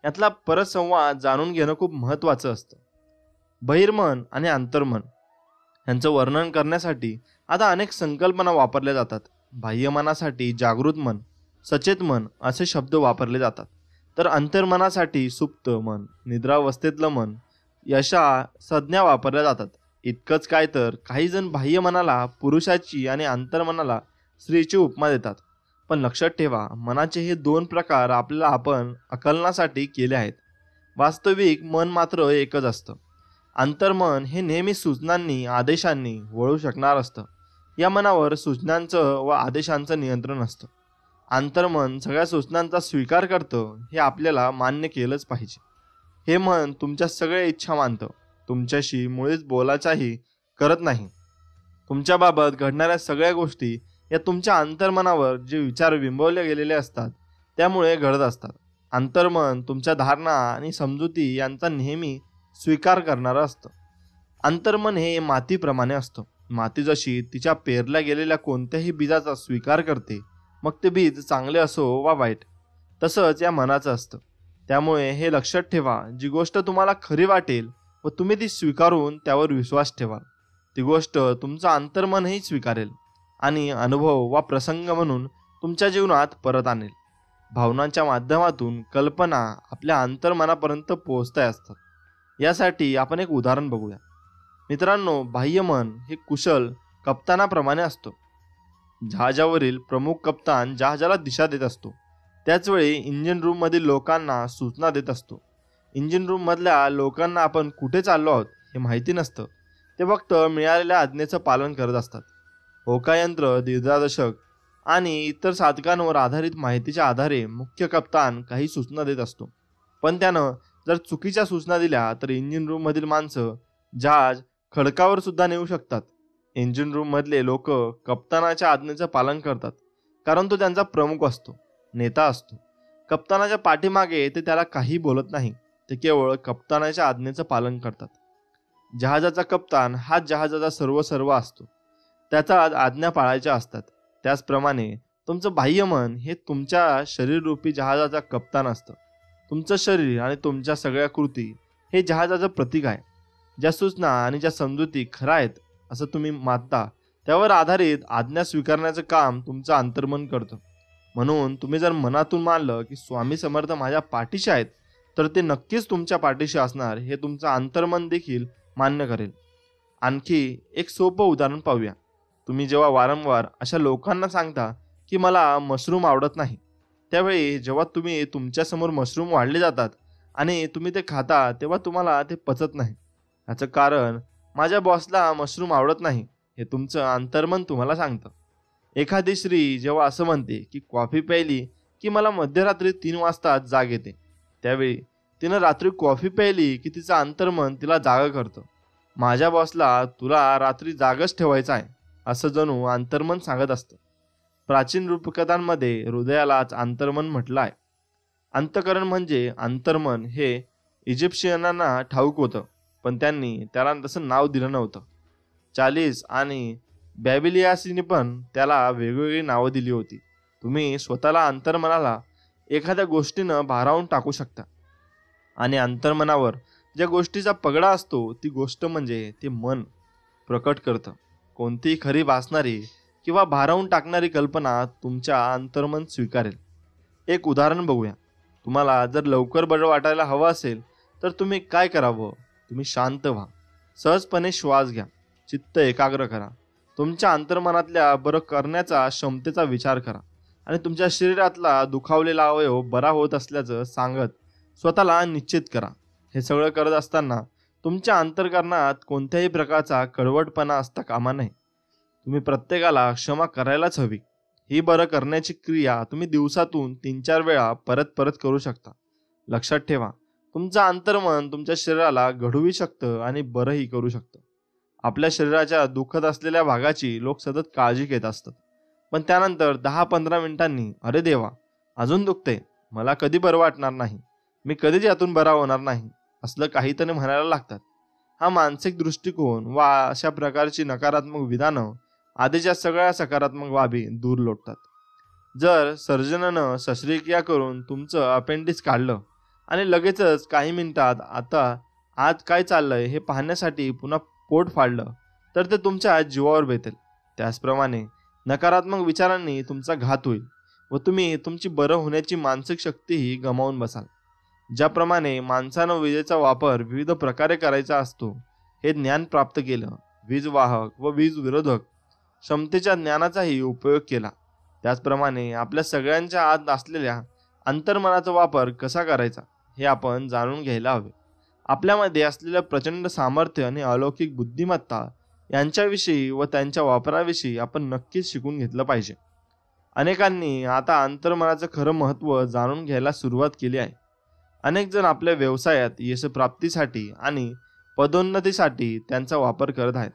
Speaker 1: यातला परस्परसंवाद जाणून घेणं खूप महत्त्वाचं असतं. बहिर्मन आणि अंतर्मन यांचं वर्णन करण्यासाठी आता अनेक संकल्पना वापरल्या जातात. बाह्यमनासाठी जागृत मन, सचेत मन असे शब्द वापरले जातात, तर अंतर्मनासाठी सुप्त मन, निद्रावस्थेतलं मन अशा संज्ञा वापरल्या जातात. इतकंच काय तर काही जण बाह्यमनाला पुरुषाची आणि अंतर्मनाला स्त्रीची उपमा देतात. पण लक्षात ठेवा, मनाचे हे दोन प्रकार आपल्याला आपण आकलनासाठी केले आहेत. वास्तविक मन मात्र एकच असतं. अंतर्मन हे नेहमी सूचनांनी आदेशांनी वळू शकणार असतं. या मनावर सूचनांचं व आदेशांचं नियंत्रण असतं. अंतर्मन सगळ्या सूचनांचा स्वीकार करतं हे आपल्याला मान्य केलंच पाहिजे. हे मन तुमच्या सगळ्या इच्छा मानतं, तुमच्याशी मुळीच बोलायचाही करत नाही. तुमच्याबाबत घडणाऱ्या सगळ्या गोष्टी या तुमच्या अंतर्मनावर जे विचार बिंबवले गेलेले असतात त्यामुळे घडत असतात. अंतर्मन तुमच्या धारणा आणि समजुती यांचा नेहमी स्वीकार करणारं असतं. अंतर्मन हे मातीप्रमाणे असतं. माती जशी तिच्या पेरल्या गेलेल्या कोणत्याही बीजाचा स्वीकार करते, मग ते बीज चांगले असो वा वाईट, तसंच या मनाचं असतं. त्यामुळे हे लक्षात ठेवा, जी गोष्ट तुम्हाला खरी वाटेल व तुम्ही ती स्वीकारून त्यावर विश्वास ठेवाल, ती गोष्ट तुमचं अंतर्मनही स्वीकारेल आणि अनुभव वा प्रसंग म्हणून तुमच्या जीवनात परत आणेल. भावनांच्या माध्यमातून कल्पना आपल्या अंतर्मनापर्यंत पोहोचता असतात. यासाठी आपण एक उदाहरण बघूया. मित्रांनो, बाह्यमन हे कुशल कप्तानाप्रमाणे असतो. जहाजावरील प्रमुख कप्तान जहाजाला दिशा देत असतो, त्याचवेळी इंजिन रूम मधील लोकांना सूचना देत असतो. इंजिन रूम मधल्या लोकांना आपण कुठे चाललो आहोत हे माहिती नसतं. ते फक्त मिळालेल्या आज्ञेचं पालन करत असतात. होकायंत्र, दिग्दर्शक आणि इतर साधकांवर आधारित माहितीच्या आधारे मुख्य कप्तान काही सूचना देत असतो. पण त्यानं जर चुकीच्या सूचना दिल्या तर इंजिन रूम मधील माणसं जहाज खडकावर सुद्धा नेऊ शकतात. इंजिन रूम मधले लोक कप्तानाच्या आज्ञेचं पालन करतात, कारण तो त्यांचा प्रमुख असतो, नेता असतो. कप्तानाच्या पाठीमागे ते त्याला काही बोलत नाही, ते केवळ कप्तानाच्या आज्ञेचं पालन करतात. जहाजाचा कप्तान हा जहाजाचा सर्व असतो, त्याचा आज्ञा पाळायच्या असतात. त्याचप्रमाणे तुमचं बाह्यमन हे तुमच्या शरीररूपी जहाजाचा कप्तान असतं. तुमचं शरीर आणि तुमच्या सगळ्या कृती हे जहाजाचं प्रतीक आहे. ज्या सूचना आणि ज्या समजुती खऱ्या आहेत असं तुम्ही मानता, त्यावर आधारित आज्ञा स्वीकारण्याचं काम तुमचं अंतर्मन करतं. म्हणून तुम्ही जर मनातून मानलं की स्वामी समर्थ माझ्या पाठीशी आहेत, तर ते नक्कीच तुमच्या पाठीशी असणार हे तुमचं अंतर्मन देखील मान्य करेल. आणखी एक सोपं उदाहरण पाहूया. तुम्ही जेव्हा वारंवार अशा लोकांना सांगता की मला मशरूम आवडत नाही, त्यावेळी जेव्हा तुम्ही तुमच्यासमोर मशरूम वाढले जातात आणि तुम्ही ते खाता, तेव्हा तुम्हाला ते पचत नाही. याचं कारण माझ्या बॉसला मशरूम आवडत नाही हे तुमचं अंतर्मन तुम्हाला सांगतं. एखादी स्त्री जेव्हा असं म्हणते की कॉफी प्यायली की मला मध्यरात्री 3 वाजता जाग येते, त्यावेळी तिनं रात्री कॉफी प्यायली की तिचं अंतर्मन तिला जागं करतं. माझ्या बॉसला तुला रात्री जागच ठेवायचं आहे असं जणू अंतर्मन सांगत असतं. प्राचीन रूपकथांमध्ये हृदयालाच अंतर्मन म्हटलं आहे. अंतःकरण म्हणजे अंतर्मन हे इजिप्शियनांना ठाऊक होतं, पण त्यांनी त्याला तसं नाव दिलं नव्हतं. चालीस आणि बॅबिलियासीने पण त्याला वेगवेगळी नावं दिली होती. तुम्ही स्वतःला अंतर्मनाला एखाद्या गोष्टीनं भारावून टाकू शकता आणि अंतर्मनावर ज्या गोष्टीचा पगडा असतो ती गोष्ट म्हणजे ते मन प्रकट करतं. कोणतीही खरी भासणारी किंवा भारावून टाकणारी कल्पना तुमच्या अंतर्मन स्वीकारेल. एक उदाहरण बघूया. तुम्हाला जर लवकर बरं वाटायला हवं असेल तर तुम्ही काय करावं? तुम्ही शांत व्हा, सहजपणे श्वास घ्या, चित्त एकाग्र करा, तुमच्या अंतर्मनातल्या बरं करण्याचा क्षमतेचा विचार करा आणि तुमच्या शरीरातला दुखावलेला अवयव बरा होत असल्याचं सांगत स्वतःला निश्चित करा. हे सगळं करत असताना तुमच्या अंतर्करणात कोणत्याही प्रकारचा कडवटपणा असता कामा नये. तुम्ही प्रत्येकाला क्षमा करायलाच हवी. ही बरं करण्याची क्रिया तुम्ही दिवसातून 3-4 वेळा परत करू शकता. लक्षात ठेवा, तुमचं अंतर्मन तुमच्या शरीराला घडवू शकतं आणि बरंही करू शकतं. आपल्या शरीराच्या दुखत असलेल्या भागाची लोक सतत काळजी घेत असतात, पण त्यानंतर 10-15 मिनिटांनी अरे देवा, अजून दुखते, मला कधी बरं वाटणार नाही, मी कधीच यातून बरा होणार नाही, असलं काहीतरी म्हणायला लागतात. हा मानसिक दृष्टिकोन वा अशा प्रकारची नकारात्मक विधानं आधीच्या सगळ्या सकारात्मक बाबी दूर लोटतात. जर सर्जननं शस्त्रक्रिया करून तुमचं अपेंडिक्स काढलं आणि लगेचच काही मिनिटात आता आज काय चाललंय हे पाहण्यासाठी पुन्हा पोट फाडलं, तर ते तुमच्या जीवावर बेतेल. त्याचप्रमाणे नकारात्मक विचारांनी तुमचा घात होईल व तुम्ही तुमची बरं होण्याची मानसिक शक्तीही गमावून बसाल. ज्याप्रमाणे माणसानं विजेचा वापर विविध प्रकारे करायचा असतो, हे ज्ञान प्राप्त केलं, वीज वाहक व वीज विरोधक क्षमतेच्या ज्ञानाचाही उपयोग केला, त्याचप्रमाणे आपल्या सगळ्यांच्या आत असलेल्या अंतर्मनाचा वापर कसा करायचा हे आपण जाणून घ्यायला हवे. आपल्यामध्ये असलेलं प्रचंड सामर्थ्य आणि अलौकिक बुद्धिमत्ता यांच्याविषयी व त्यांच्या वापराविषयी आपण नक्कीच शिकून घेतलं पाहिजे. अनेकांनी आता अंतर्मनाचं खरं महत्त्व जाणून घ्यायला सुरुवात केली आहे. अनेक जण आपल्या व्यवसायात यशप्राप्तीसाठी आणि पदोन्नतीसाठी त्यांचा वापर करत आहेत.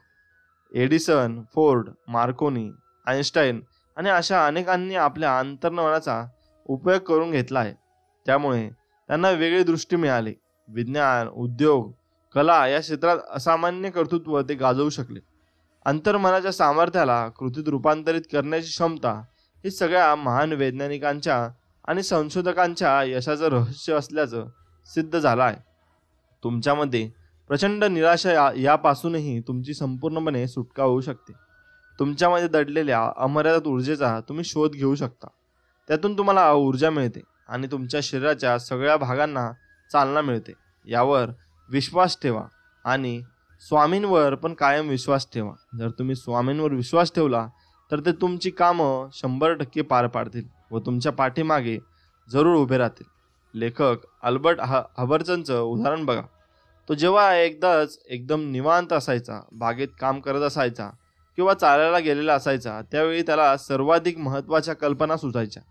Speaker 1: एडिसन, फोर्ड, मार्कोनी, आइन्स्टाईन आणि अशा अनेकांनी आपल्या अंतर्मनाचा उपयोग करून घेतला आहे. त्यामुळे त्यांना वेगळी दृष्टी मिळाली. विज्ञान, उद्योग, कला या क्षेत्रात असामान्य कर्तृत्व ते गाजवू शकले. अंतर्मनाच्या सामर्थ्याला कृतीत रूपांतरित करण्याची क्षमता ही सगळ्या महान वैज्ञानिकांच्या आणि संशोधकांच्या यशाचं रहस्य असल्याचं सिद्ध झालं आहे. तुमच्यामध्ये प्रचंड निराशा यापासूनही तुमची संपूर्णपणे सुटका होऊ शकते. तुमच्यामध्ये दडलेल्या अमर्यादित ऊर्जेचा तुम्ही शोध घेऊ शकता. त्यातून तुम्हाला ऊर्जा मिळते आणि तुमच्या शरीराच्या सगळ्या भागांना चालना मिळते. यावर विश्वास ठेवा आणि स्वामींवर पण कायम विश्वास ठेवा. जर तुम्ही स्वामींवर विश्वास ठेवला तर ते तुमची कामं 100% पार पाडतील व तुमच्या पाठीमागे जरूर उभे राहतील. लेखक अल्बर्ट हबर्सनचं उदाहरण बघा. तो जेव्हा एकदाच एकदम निवांत असायचा, बागेत काम करत असायचा किंवा चालायला गेलेला असायचा, त्यावेळी त्याला सर्वाधिक महत्त्वाच्या कल्पना सुचायच्या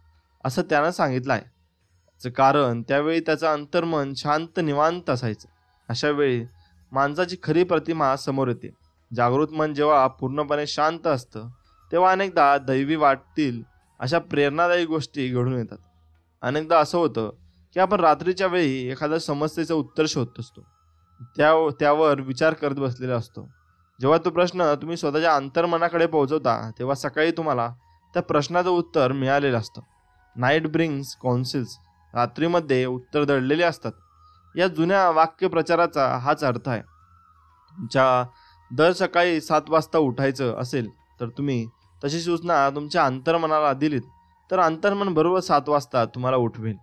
Speaker 1: असं त्यानं सांगितलं आहे. कारण त्यावेळी त्याचं अंतर्मन शांत निवांत असायचं. अशा वेळी माणसाची खरी प्रतिमा समोर येते. जागृत मन जेव्हा पूर्णपणे शांत असतं तेव्हा अनेकदा दैवी वाटतील अशा प्रेरणादायी गोष्टी घडून येतात. अनेकदा असं होतं की आपण रात्रीच्या वेळी एखाद्या समस्येचं उत्तर शोधत असतो, त्यावर विचार करत बसलेला असतो. जेव्हा तो प्रश्न तुम्ही स्वतःच्या अंतर्मनाकडे पोहोचवता तेव्हा सकाळी तुम्हाला त्या प्रश्नाचं उत्तर मिळालेलं असतं. नाईट ब्रिंग्स काउन्सिल्स, रात्रीमध्ये उत्तर दडलेले असतात. या जुन्या वाक्यप्रचाराचा हाच अर्थ आहे. तुमच्या दर सकाळी 7 वाजता उठायचं असेल तर तुम्ही तशी सूचना तुमच्या अंतर्मनाला दिलीत तर अंतर्मन बरोबर 7 वाजता तुम्हाला उठवेल.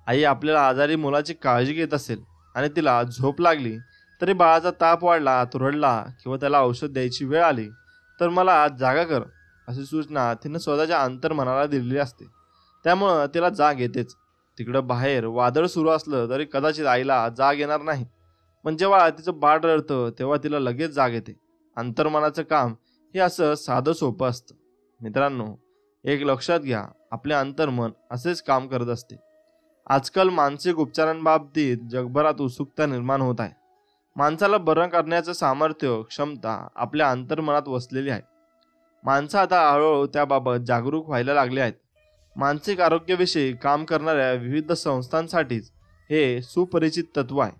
Speaker 1: आई आपल्याला आजारी मुलाची काळजी घेत असेल आणि तिला झोप लागली, तरी बाळाचा ताप वाढला, तो रडला किंवा त्याला औषध द्यायची वेळ आली तर मला जागा कर अशी सूचना तिनं स्वतःच्या अंतर्मनाला दिलेली असते. त्यामुळं तिला जाग येतेच. तिकडं बाहेर वादळ सुरू असलं तरी कदाचित आईला जाग येणार नाही, पण जेव्हा तिचं बाळ रडतं तेव्हा तिला लगेच जाग येते. अंतर्मनाचं काम हे असं साधं सोपं असतं. मित्रांनो, एक लक्षात घ्या, आपले अंतर्मन असेच काम करत असते. आजकाल मानसिक उपचारांबाबतीत जगभरात उत्सुकता निर्माण होत आहे. माणसाला बरं करण्याचं सामर्थ्य, क्षमता आपल्या अंतर्मनात वसलेली आहे. माणसं आता हळूहळू त्याबाबत जागरूक व्हायला लागले आहेत. मानसिक आरोग्याविषयी काम करणाऱ्या विविध संस्थांसाठीच हे सुपरिचित तत्व आहे.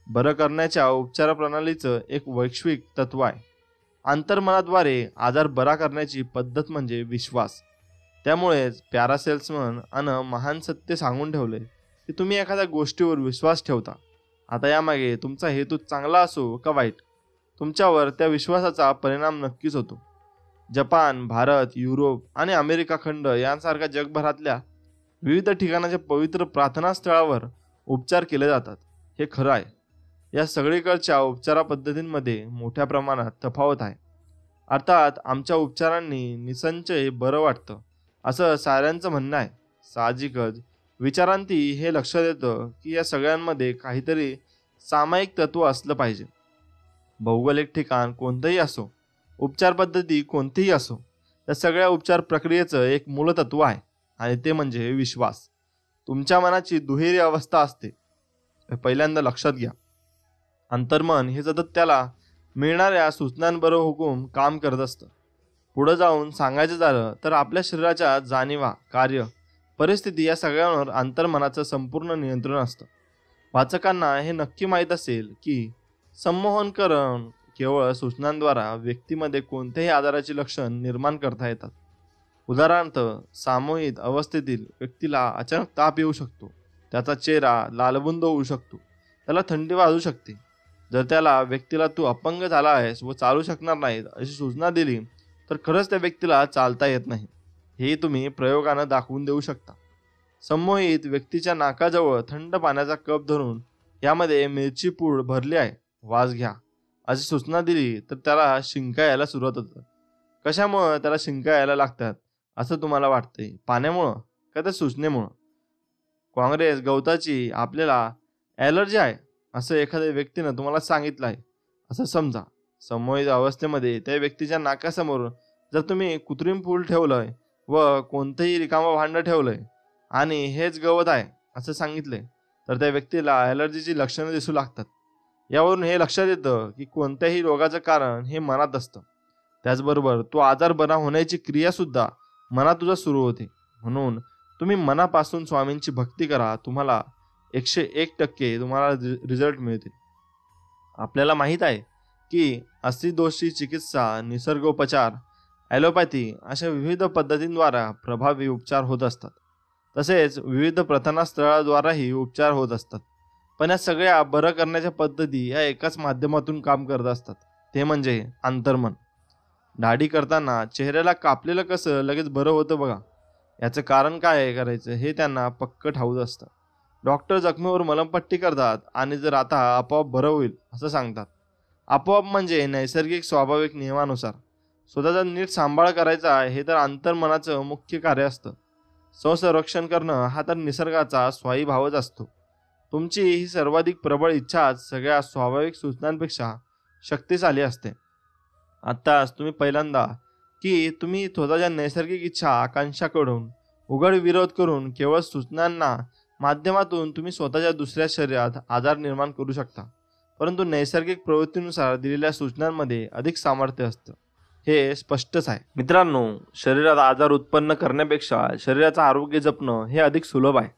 Speaker 1: बरं करण्याच्या उपचार प्रणालीचं एक वैश्विक तत्व आहे. अंतर्मनाद्वारे आजार बरा करण्याची पद्धत म्हणजे विश्वास. त्यामुळेच पॅरासेल्समन आणि महान सत्य सांगून ठेवले की तुम्ही एखाद्या गोष्टीवर विश्वास ठेवता. आता यामागे तुमचा हेतू चांगला असो का वाईट, तुमच्यावर त्या विश्वासाचा परिणाम नक्कीच होतो. जपान, भारत, युरोप आणि अमेरिका खंड यांसारख्या जगभरातल्या विविध ठिकाणाच्या पवित्र प्रार्थना स्थळावर उपचार केले जातात. हे खरं आहे. या सगळीकडच्या उपचार पद्धतींमध्ये मोठ्या प्रमाणात तफावत आहे. अर्थात आमच्या उपचारांनी निसंशय बरं वाटतं असं साऱ्यांचं म्हणणं आहे. साहजिकच विचारांती हे लक्षात येतं की या सगळ्यांमध्ये काहीतरी सामायिक तत्व असलं पाहिजे. भौगोलिक ठिकाण कोणतंही असो, उपचार पद्धती कोणतीही असो, त्या सगळ्या उपचार प्रक्रियेचं एक मूलतत्व आहे आणि ते म्हणजे विश्वास. तुमच्या मनाची दुहेरी अवस्था असते. हे पहिल्यांदा लक्षात घ्या. अंतर्मन हे सतत त्याला मिळणाऱ्या सूचनांबरोबर हुकूम काम करत असतं. पुढे जाऊन सांगायचं झालं तर आपल्या शरीराच्या जाणीवा, कार्य, परिस्थिती या सगळ्यांवर अंतर्मनाचं संपूर्ण नियंत्रण असतं. वाचकांना हे नक्की माहीत असेल की संमोहनकरण केवळ सूचनांद्वारा व्यक्तीमध्ये कोणत्याही आजाराची लक्षण निर्माण करता येतात. उदाहरणार्थ, सामूहिक अवस्थेतील व्यक्तीला अचानक ताप येऊ शकतो, त्याचा चेहरा लालबुंद होऊ शकतो, त्याला थंडी वाजू शकते. जर त्याला व्यक्तीला तू अपंग झाला आहेस व चालू शकणार नाहीत अशी सूचना दिली तर खरंच त्या व्यक्तीला चालता येत नाही. हे तुम्ही प्रयोगानं दाखवून देऊ शकता. संमोहित व्यक्तीच्या नाकाजवळ थंड पाण्याचा कप धरून यामध्ये मिरची पूड भरली आहे, वास घ्या अशी सूचना दिली तर त्याला शिंका यायला सुरुवात होतं. कशामुळं त्याला शिंका यायला लागतात असं तुम्हाला वाटते? पाण्यामुळं का त्या सूचनेमुळं? काँग्रेस गवताची आपल्याला ॲलर्जी आहे असं एखाद्या व्यक्तीनं तुम्हाला सांगितलं आहे असं समजा. संमोहित अवस्थेमध्ये त्या व्यक्तीच्या नाकासमोर जर तुम्ही कृत्रिम पूल ठेवलंय व कोणतंही रिकामं भांडं ठेवलंय आणि हेच गवत आहे असं सांगितलंय तर त्या व्यक्तीला ॲलर्जीची लक्षणं दिसू लागतात. यावरून हे लक्षात येतं की कोणत्याही रोगाचं कारण हे मनात असतं. त्याचबरोबर तो आजार बरा होण्याची क्रियासुद्धा मनात तुझा सुरू होते. म्हणून तुम्ही मनापासून स्वामींची भक्ती करा, तुम्हाला 101% तुम्हाला रिझल्ट मिळतील. आपल्याला माहीत आहे की अस्थिदोषी चिकित्सा, निसर्गोपचार, ॲलोपॅथी अशा विविध पद्धतींद्वारा प्रभावी उपचार होत असतात. तसेच विविध प्रथनास्थळाद्वाराही उपचार होत असतात. पण या सगळ्या बरं करण्याच्या पद्धती या एकाच माध्यमातून काम करत असतात, ते म्हणजे अंतर्मन. दाढी करताना चेहऱ्याला कापलेलं कसं लगेच बरं होतं बघा, याचं कारण काय करायचं हे त्यांना पक्क ठाऊक असतं. डॉक्टर जखमेवर मलमपट्टी करतात आणि जर आता आपोआप बरं होईल असं सांगतात. आपोआप म्हणजे नैसर्गिक स्वाभाविक नियमानुसार. स्वतःचा नीट सांभाळ करायचा हे तर अंतर्मनाचं मुख्य कार्य असतं. स्वसंरक्षण करणं हा तर निसर्गाचा स्वायी भावच असतो. तुमची ही सर्वाधिक प्रबळ इच्छाच सगळ्या स्वाभाविक सूचनांपेक्षा शक्तिशाली असते. आत्ताच तुम्ही पहिल्यांदा की तुम्ही स्वतःच्या नैसर्गिक इच्छा आकांक्षाकडून उघड विरोध करून केवळ सूचनांना माध्यमातून तुम्ही स्वतःच्या दुसऱ्या शरीरात आजार निर्माण करू शकता. परंतु नैसर्गिक प्रवृत्तीनुसार दिलेल्या सूचनांमध्ये अधिक सामर्थ्य असतं, हे स्पष्टच आहे. मित्रांनो, शरीरात आजार उत्पन्न करण्यापेक्षा शरीराचं आरोग्य जपणं हे अधिक सुलभ आहे.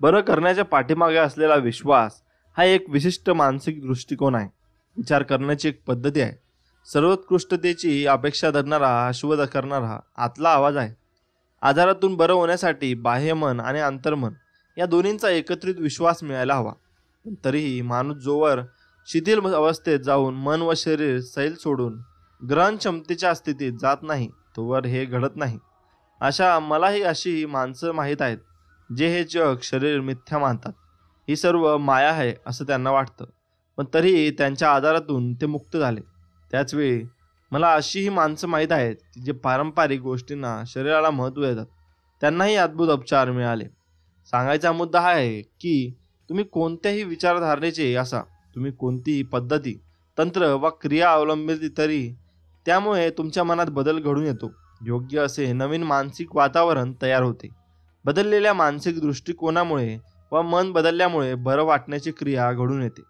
Speaker 1: बरं करण्याच्या पाठीमागे असलेला विश्वास हा एक विशिष्ट मानसिक दृष्टिकोन आहे, विचार करण्याची एक पद्धती आहे. सर्वोत्कृष्टतेची अपेक्षा धरणारा, आश्वस्त करणारा आतला आवाज आहे. आजारातून बरं होण्यासाठी बाह्यमन आणि अंतर्मन या दोन्हींचा एकत्रित विश्वास मिळायला हवा. पण तरीही माणूस जोवर शिथिल अवस्थेत जाऊन मन व शरीर सैल सोडून ग्रहण क्षमतेच्या स्थितीत जात नाही तोवर हे घडत नाही. मलाही अशी माणसं माहीत आहेत जे हे जग, शरीर मिथ्या मानतात, ही सर्व माया आहे असं त्यांना वाटतं, पण तरीही त्यांच्या आजारातून ते मुक्त झाले. त्याचवेळी मला अशीही माणसं माहीत आहेत की जे पारंपरिक गोष्टींना, शरीराला महत्त्व देतात, त्यांनाही अद्भुत उपचार मिळाले. सांगायचा मुद्दा हा आहे की तुम्ही कोणत्याही विचारधारणेचे असा, तुम्ही कोणतीही पद्धती, तंत्र वा क्रिया अवलंबिली तरी त्यामुळे तुमच्या मनात बदल घडून येतो. योग्य असे नवीन मानसिक वातावरण तयार होते. बदललेल्या मानसिक दृष्टिकोनामुळे व मन बदलल्यामुळे बरं वाटण्याची क्रिया घडून येते.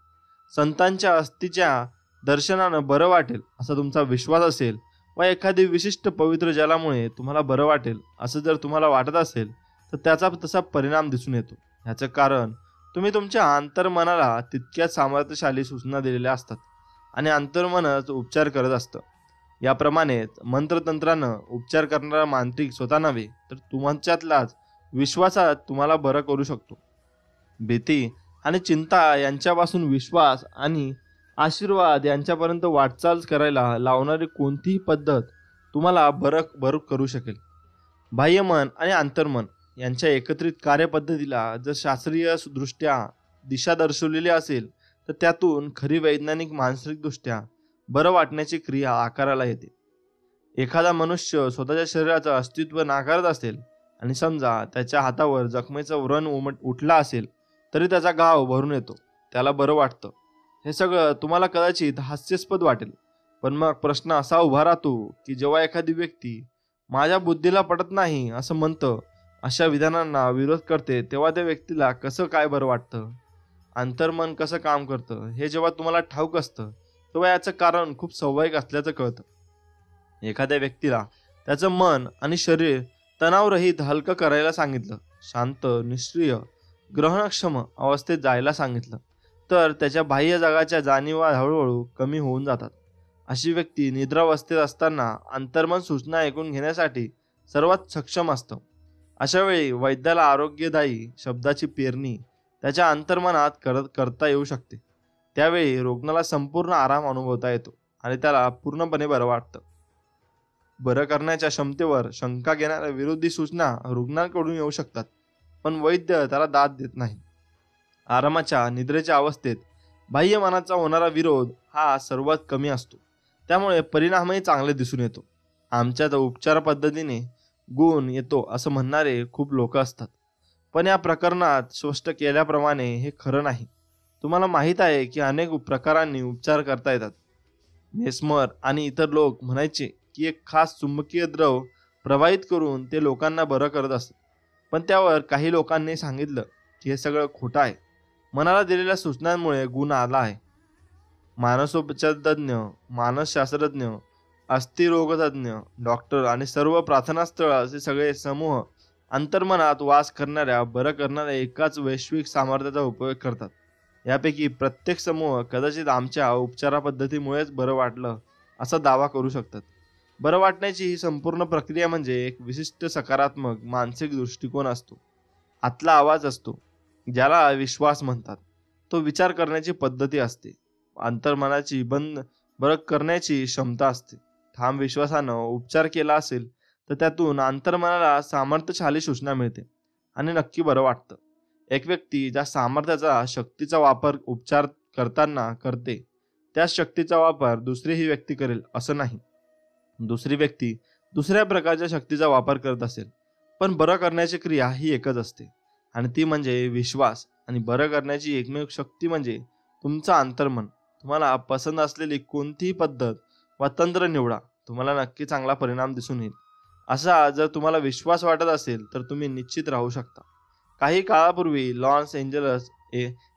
Speaker 1: संतांच्या अस्थिच्या दर्शनानं बरं वाटेल असा तुमचा विश्वास असेल व एखादी विशिष्ट पवित्र जलामुळे तुम्हाला बरं वाटेल असं जर तुम्हाला वाटत असेल तर त्याचा तसा परिणाम दिसून येतो. ह्याचं कारण तुम्ही तुमच्या अंतर्मनाला तितक्याच सामर्थ्यशाली सूचना दिलेल्या असतात आणि अंतर्मनच उपचार करत असतं. याप्रमाणेच मंत्रतंत्रानं उपचार करणारा मांत्रिक स्वतः नव्हे तर तुमच्यातलाच विश्वासात तुम्हाला बरं करू शकतो. भीती आणि चिंता यांच्यापासून विश्वास आणि आशीर्वाद यांच्यापर्यंत वाटचाल करायला लावणारी कोणतीही पद्धत तुम्हाला बरं करू शकेल. बाह्यमन आणि अंतर्मन यांच्या एकत्रित कार्यपद्धतीला जर शास्त्रीय दृष्ट्या दिशा दर्शवलेली असेल तर त्यातून खरी वैज्ञानिक मानसिकदृष्ट्या बरं वाटण्याची क्रिया आकाराला येते. एखादा मनुष्य स्वतःच्या शरीराचं अस्तित्व नाकारत असेल आणि समजा त्याच्या हातावर जखमेचं व्रण उठला असेल तरी त्याचा घाव भरून येतो, त्याला बरं वाटतं. हे सगळं तुम्हाला कदाचित हास्यास्पद वाटेल, पण मग प्रश्न असा उभा राहतो की जेव्हा एखादी व्यक्ती माझ्या बुद्धीला पटत नाही असं म्हणतं, अशा विधानांना विरोध करते, तेव्हा त्या व्यक्तीला कसं काय बरं वाटतं? अंतर्मन कसं काम करतं हे जेव्हा तुम्हाला ठाऊक असतं तेव्हा याचं कारण खूप स्वाभाविक असल्याचं कळतं. एखाद्या व्यक्तीला त्याचं मन आणि शरीर तणावरहित हलकं करायला सांगितलं, शांत, निष्क्रिय, ग्रहणक्षम अवस्थेत जायला सांगितलं, तर त्याच्या बाह्य जगाच्या जाणीवा हळूहळू कमी होऊन जातात. अशी व्यक्ती निद्रावस्थेत असताना अंतर्मन सूचना ऐकून घेण्यासाठी सर्वात सक्षम असतं. अशा वेळी वैद्याला आरोग्यदायी शब्दाची पेरणी त्याच्या अंतर्मनात करता येऊ शकते. त्यावेळी रुग्णाला संपूर्ण आराम अनुभवता येतो आणि त्याला पूर्णपणे बरं वाटतं. बरं करण्याच्या क्षमतेवर शंका घेणाऱ्या विरोधी सूचना रुग्णांकडून येऊ शकतात, पण वैद्य त्याला दाद देत नाही. आरामाच्या निद्रेच्या अवस्थेत बाह्य मनाचा होणारा विरोध हा सर्वात कमी असतो, त्यामुळे परिणामही चांगले दिसून येतो. आमच्या उपचार पद्धतीने गुण येतो असं म्हणणारे खूप लोक असतात, पण या प्रकरणात स्पष्ट केल्याप्रमाणे हे खरं नाही. तुम्हाला माहीत आहे की अनेक प्रकारांनी उपचार करता येतात. मेस्मर आणि इतर लोक म्हणायचे की एक खास चुंबकीय द्रव प्रवाहित करून ते लोकांना बरं करत असत, पण त्यावर काही लोकांनी सांगितलं की हे सगळं खोटं आहे. मनाला दिलेल्या सूचनांमुळे गुण आला आहे. मानसोपचारतज्ञ, मानसशास्त्रज्ञ, अस्थिरोगतज्ञ, डॉक्टर आणि सर्व प्रार्थनास्थळ असे सगळे समूह अंतर्मनात वास करणाऱ्या बरं करणाऱ्या एकाच वैश्विक सामर्थ्याचा उपयोग करतात. यापैकी प्रत्येक समूह कदाचित आमच्या उपचार पद्धतीमुळेच बरं वाटलं असा दावा करू शकतात. बरं वाटण्याची ही संपूर्ण प्रक्रिया म्हणजे एक विशिष्ट सकारात्मक मानसिक दृष्टिकोन असतो. आतला आवाज असतो ज्याला विश्वास म्हणतात. तो विचार करण्याची पद्धती असते. अंतर्मनाची बरं करण्याची क्षमता असते. ठाम विश्वासानं उपचार केला असेल तर त्यातून अंतर्मनाला सामर्थ्यशाली सूचना मिळते आणि नक्की बरं वाटतं. एक व्यक्ती ज्या सामर्थ्याचा शक्तीचा वापर उपचार करताना करते, त्याच शक्तीचा वापर दुसरी ही व्यक्ती करेल असं नाही. दुसरी व्यक्ती दुसऱ्या प्रकारच्या शक्तीचा वापर करत असेल, पण बरं करण्याची क्रिया ही एकच असते आणि ती म्हणजे विश्वास. आणि बरं करण्याची एकमेव शक्ती म्हणजे तुमचं अंतर्मन. तुम्हाला पसंत असलेली कोणतीही पद्धत वा तंत्र निवडा, तुम्हाला नक्की चांगला परिणाम दिसून येईल. असा जर तुम्हाला विश्वास वाटत असेल तर तुम्ही निश्चित राहू शकता. काही काळापूर्वी लॉस एंजलस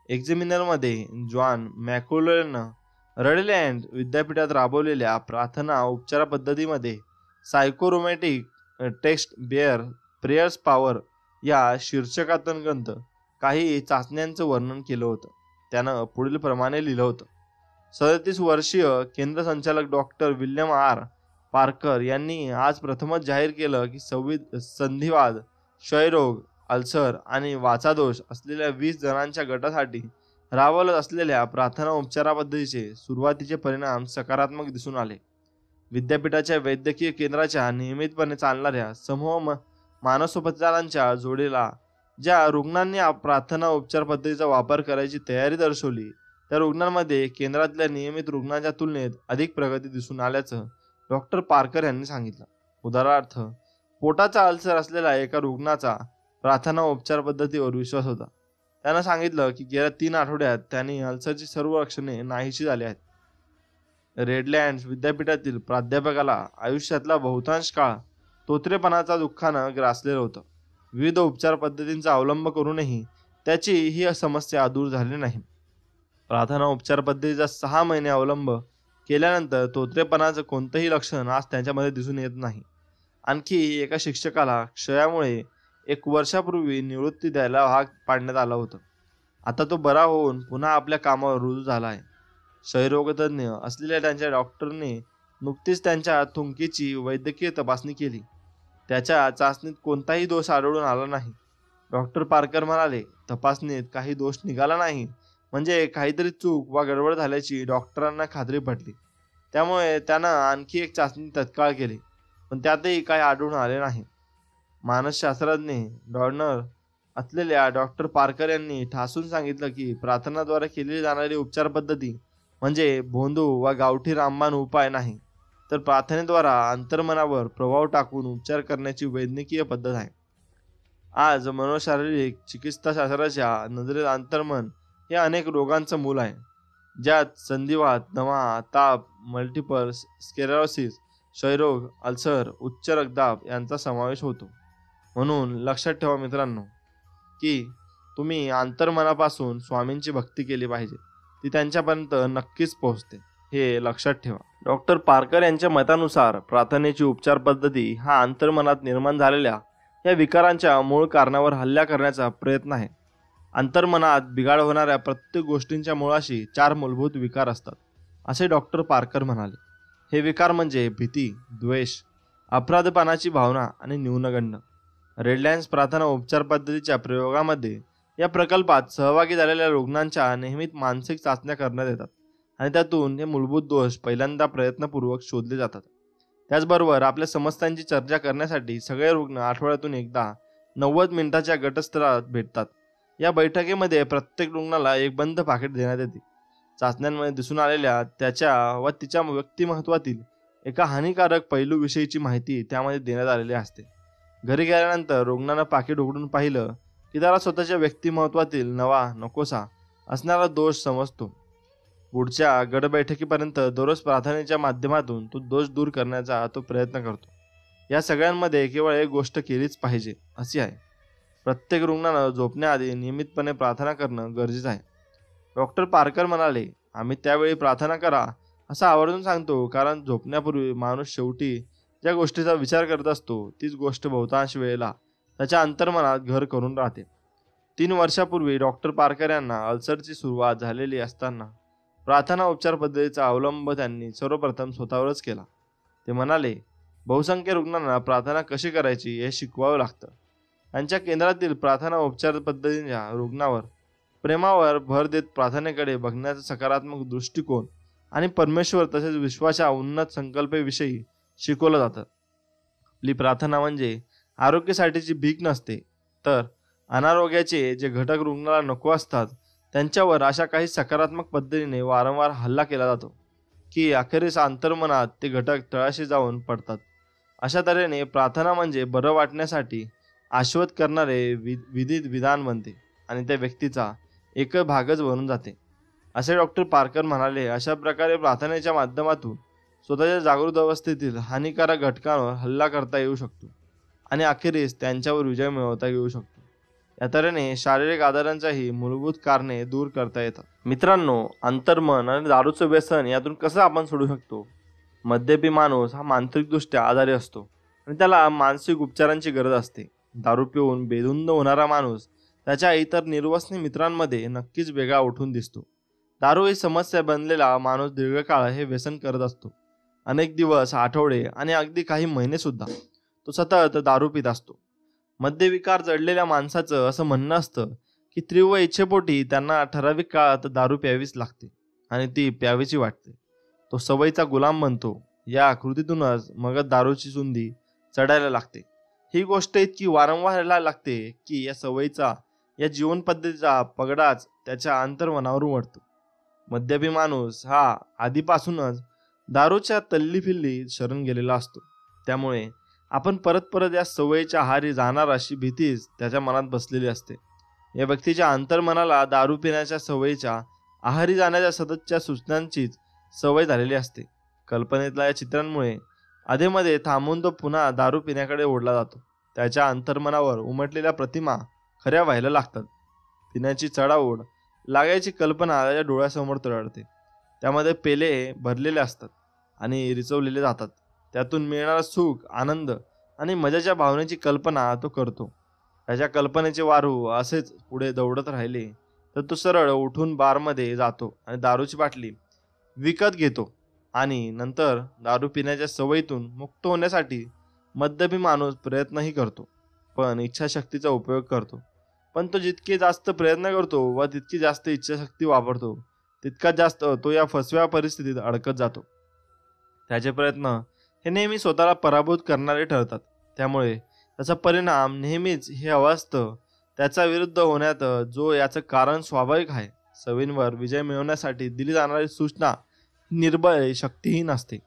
Speaker 1: एक्झामिनरमध्ये जॉन मॅकोलेनं रडलँड विद्यापीठात राबवलेल्या प्रार्थना उपचार पद्धतीमध्ये सायकोरोमॅटिक टेक्स्ट बेअर प्रेयर्स पॉवर या शीर्षकांतर्गत काही चाचण्यांचं वर्णन केलं होतं. त्यानं पुढील प्रमाणे लिहिलं होतं. 37 वर्षीय केंद्र संचालक डॉक्टर विल्यम आर पार्कर यांनी आज प्रथमच जाहीर केलं की संधिवात, क्षयरोग, अल्सर आणि वाचादोष असलेल्या 20 जणांच्या गटासाठी राबवत असलेल्या प्रार्थना उपचार पद्धतीचे सुरुवातीचे परिणाम सकारात्मक दिसून आले. विद्यापीठाच्या वैद्यकीय केंद्राच्या नियमितपणे चालणाऱ्या समूह मानसोपचारांच्या जोडीला ज्या रुग्णांनी प्रार्थना उपचार पद्धतीचा वापर करायची तयारी दर्शवली, त्या रुग्णांमध्ये केंद्रातल्या नियमित रुग्णांच्या तुलनेत अधिक प्रगती दिसून आल्याचं डॉक्टर पार्कर यांनी सांगितलं. उदाहरणार्थ, पोटाचा अल्सर असलेल्या एका रुग्णाचा प्रार्थना उपचार पद्धतीवर विश्वास होता. त्यानं सांगितलं की गेल्या 3 आठवड्यात त्यांनी अल्सरची सर्व लक्षणे नाहीशी झाली आहेत. रेडलँड्स विद्यापीठातील प्राध्यापकाला आयुष्यातला बहुतांश काळ तोत्रेपणाचा दुःखानं ग्रासलेलं होतं. विविध उपचार पद्धतींचा अवलंब करूनही त्याची ही समस्या दूर झाली नाही. प्रार्थना उपचार पद्धतीचा 6 महिने अवलंब केल्यानंतर तोत्रेपणाचं कोणतंही लक्षण आज त्यांच्यामध्ये दिसून येत नाही. आणखी एका शिक्षकाला क्षयामुळे 1 वर्षापूर्वी निवृत्ती द्यायला भाग पाडण्यात आलं होतं. आता तो बरा होऊन पुन्हा आपल्या कामावर रुजू झाला आहे. क्षयरोगतज्ञ असलेल्या त्यांच्या डॉक्टरने नुकतीच त्यांच्या थुंकीची वैद्यकीय तपासणी केली. त्याच्या चाचणीत कोणताही दोष आढळून आला नाही. डॉक्टर पार्कर म्हणाले, तपासणीत काही दोष निघाला नाही म्हणजे काहीतरी चूक वा गडबड झाल्याची डॉक्टरांना खात्री पटली. त्यामुळे त्यानं आणखी एक चाचणी तत्काळ केली, पण त्यातही काही आढळून आले नाही. मानसशास्त्रज्ञ डॉनर असलेल्या डॉक्टर पार्कर यांनी ठासून सांगितलं की प्रार्थनाद्वारे केली जाणारी उपचार पद्धती म्हणजे भोंदू वा गावठी रामबाण उपाय नाही, तर प्रार्थनेद्वारा अंतर्मनावर प्रभाव टाकून उपचार करण्याची वैद्यकीय पद्धत आहे. आज मनोशारीरिक चिकित्साशास्त्राच्या नजरेत अंतर्मन हे अनेक रोगांचं मूल आहे, ज्यात संधिवात, दमा, ताप, मल्टिपल स्क्लेरोसिस, क्षयरोग, अल्सर, उच्च रक्तदाब यांचा समावेश होतो. म्हणून लक्षात ठेवा मित्रांनो की तुम्ही अंतर्मनापासून स्वामींची भक्ती केली पाहिजे, ती त्यांच्यापर्यंत नक्कीच पोहोचते, हे लक्षात ठेवा. डॉक्टर पारकर यांच्या मतानुसार प्रार्थनेची उपचार पद्धती हा अंतर्मनात निर्माण झालेल्या या विकारांच्या मूळ कारणावर हल्ला करण्याचा प्रयत्न आहे. अंतर्मनात बिघाड होणाऱ्या प्रत्येक गोष्टींच्या मुळाशी 4 मूलभूत विकार असतात, असे डॉक्टर पारकर म्हणाले. हे विकार म्हणजे भीती, द्वेष, अपराधपणाची भावना आणि न्यूनगंड. रेडलाईन्स प्रार्थना उपचार पद्धतीच्या प्रयोगामध्ये या प्रकल्पात सहभागी झालेल्या रुग्णांच्या नेहमीच मानसिक चाचण्या करण्यात येतात आणि त्यातून हे मूलभूत दोष पहिल्यांदा प्रयत्नपूर्वक शोधले जातात. त्याचबरोबर आपल्या समस्यांची चर्चा करण्यासाठी सगळे रुग्ण आठवड्यातून एकदा 90 मिनिटाच्या गटस्तरात भेटतात. या बैठकीमध्ये प्रत्येक रुग्णाला एक बंद पाकिट देण्यात येते. चाचण्यांमध्ये दिसून आलेल्या त्याच्या व तिच्या व्यक्तिमत्वातील एका हानिकारक पैलूविषयीची माहिती त्यामध्ये देण्यात आलेली असते. घरी गेल्यानंतर रुग्णानं पाकिट उघडून पाहिलं की त्याला स्वतःच्या व्यक्तिमत्वातील नवा नकोसा असणारा दोष समजतो. पुढच्या गट बैठकीपर्यंत दररोज प्रार्थनेच्या माध्यमातून तो दोष दूर करण्याचा तो प्रयत्न करतो. या सगळ्यांमध्ये केवळ एक गोष्ट केलीच पाहिजे अशी आहे. प्रत्येक रुग्णानं झोपण्याआधी नियमितपणे प्रार्थना करणं गरजेचं आहे. डॉक्टर पारकर म्हणाले, आम्ही त्यावेळी प्रार्थना करा असं आवर्जून सांगतो, कारण झोपण्यापूर्वी माणूस शेवटी ज्या गोष्टीचा विचार करत असतो तीच गोष्ट बहुतांश वेळेला त्याच्या अंतर्मनात घर करून राहते. 3 वर्षापूर्वी डॉक्टर पारकर यांना अल्सरची सुरुवात झालेली असताना प्रार्थना उपचार पद्धतीचा अवलंब त्यांनी सर्वप्रथम स्वतःवरच केला. ते म्हणाले, बहुसंख्य रुग्णांना प्रार्थना कशी करायची हे शिकवावं लागतं. त्यांच्या केंद्रातील प्रार्थना उपचार पद्धतीच्या रुग्णावर प्रेमावर भर देत प्रार्थनेकडे बघण्याचा सकारात्मक दृष्टिकोन आणि परमेश्वर तसेच विश्वाच्या उन्नत संकल्पेविषयी शिकवलं जातं. आपली प्रार्थना म्हणजे आरोग्यासाठीची भीक नसते, तर अनारोग्याचे जे घटक रुग्णाला नको असतात त्यांच्यावर अशा काही सकारात्मक पद्धतीने वारंवार हल्ला केला जातो की अखेरीस अंतर्मनात ते घटक तळाशी जाऊन पडतात. अशा तऱ्हेने प्रार्थना म्हणजे बरं वाटण्यासाठी आश्वस्त करणारे विधित विधान बनते आणि त्या व्यक्तीचा एक भागच बनून जाते, असे डॉक्टर पारकर म्हणाले. अशा प्रकारे प्रार्थनेच्या माध्यमातून स्वतःच्या जागृत अवस्थेतील हानिकारक घटकांवर हल्ला करता येऊ शकतो आणि अखेरीस त्यांच्यावर विजय मिळवता येऊ शकतो. या तऱ्हेने शारीरिक आजारांचाही मूलभूत कारणे दूर करता येतात. मित्रांनो, अंतर्मन आणि दारूचं व्यसन यातून कसं आपण सोडू शकतो? मद्यपी माणूस हा मानसिकदृष्ट्या आजारी असतो आणि त्याला मानसिक उपचारांची गरज असते. दारू पिऊन बेधुंद होणारा माणूस त्याच्या इतर निर्वसनी मित्रांमध्ये नक्कीच वेगळा उठून दिसतो. दारू ही समस्या बनलेला माणूस दीर्घकाळ हे व्यसन करत असतो. अनेक दिवस, आठवडे आणि अगदी काही महिने सुद्धा तो सतत दारू पित असतो. मद्यविकार जडलेल्या माणसाचं असं म्हणणं असतं की तीव्र इच्छेपोटी त्यांना ठराविक काळात दारू प्यावीच लागते आणि ती प्यावीची वाटते. तो सवयीचा गुलाम बनतो. या कृतीतूनच मग दारूची सुंदी चढायला लागते. ही गोष्ट इतकी वारंवार व्हायला लागते की या सवयीचा, या जीवन पद्धतीचा पगडाच त्याच्या अंतर्मनावर उमटतो. मद्यपी माणूस हा आधीपासूनच दारूच्या तल्लीफिल्ली शरण गेलेला असतो. त्यामुळे आपण परत परत या सवयीच्या आहारी जाणार अशी भीतीच त्याच्या मनात बसलेली असते. या व्यक्तीच्या अंतर्मनाला दारू पिण्याच्या सवयीच्या आहारी जाण्याच्या सततच्या सूचनांचीच सवय झालेली असते. कल्पनेतल्या या चित्रांमुळे अधेमध्ये थांबून तो पुन्हा दारू पिण्याकडे ओढला जातो. त्याच्या अंतर्मनावर उमटलेल्या प्रतिमा खऱ्या व्हायला लागतात. पिण्याची चढाओढ लागायची कल्पना त्याच्या डोळ्यासमोर तरळते. त्यामध्ये पेले भरलेले असतात आणि रिचवलेले जातात. त्यातून मिळणारा सुख, आनंद आणि मजाच्या भावनेची कल्पना तो करतो. त्याच्या कल्पनेचे वारू असेच पुढे दौडत राहिले तर तो सरळ उठून बारमध्ये जातो आणि दारूची बाटली विकत घेतो आणि नंतर दारू पिण्याच्या सवयीतून मुक्त होण्यासाठी मद्यपी माणूस प्रयत्नही करतो, पण इच्छाशक्तीचा उपयोग करतो. पण तो जितके जास्त प्रयत्न करतो व तितकी जास्त इच्छाशक्ती वापरतो तितका जास्त तो या फसव्या परिस्थितीत अडकत जातो. त्याचे प्रयत्न हे नेहमी स्वतःला पराभूत करणारे ठरतात. त्यामुळे त्याचा परिणाम नेहमीच हे अवस्थ त्याचा विरुद्ध होण्यात, जो याचं कारण स्वाभाविक आहे. सवयींवर विजय मिळवण्यासाठी दिली जाणारी सूचना निर्बळ, शक्तीहीन असते.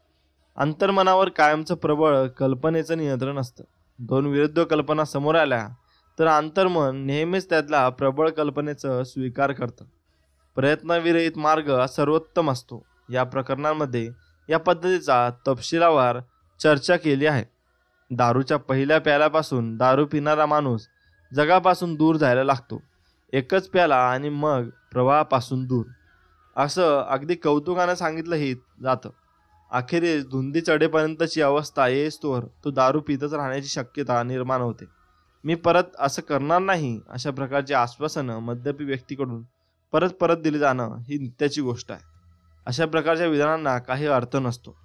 Speaker 1: अंतर्मनावर कायमचं प्रबळ कल्पनेचं नियंत्रण असतं. 2 विरुद्ध कल्पना समोर आल्या तर अंतर्मन नेहमीच त्यातला प्रबळ कल्पनेचं स्वीकार करतं. प्रयत्नविरहित मार्ग हा सर्वोत्तम असतो. या प्रकरणांमध्ये या पद्धतीचा तपशिलावार चर्चा केली आहे. दारूच्या पहिल्या प्याल्यापासून दारू पिणारा माणूस जगापासून दूर जायला लागतो. एकच प्याला आणि मग प्रवाहापासून दूर, असं अगदी कौतुकानं सांगितलंही जातं. अखेरीस धुंदी चढेपर्यंतची अवस्था येईस्तोवर तो दारू पितच राहण्याची शक्यता निर्माण होते. मी परत असं करणार नाही अशा प्रकारची आश्वासनं मद्यपी व्यक्तीकडून परत परत दिली जाणं ही नित्याची गोष्ट आहे. अशा प्रकारच्या विधानांना काही अर्थ नसतो.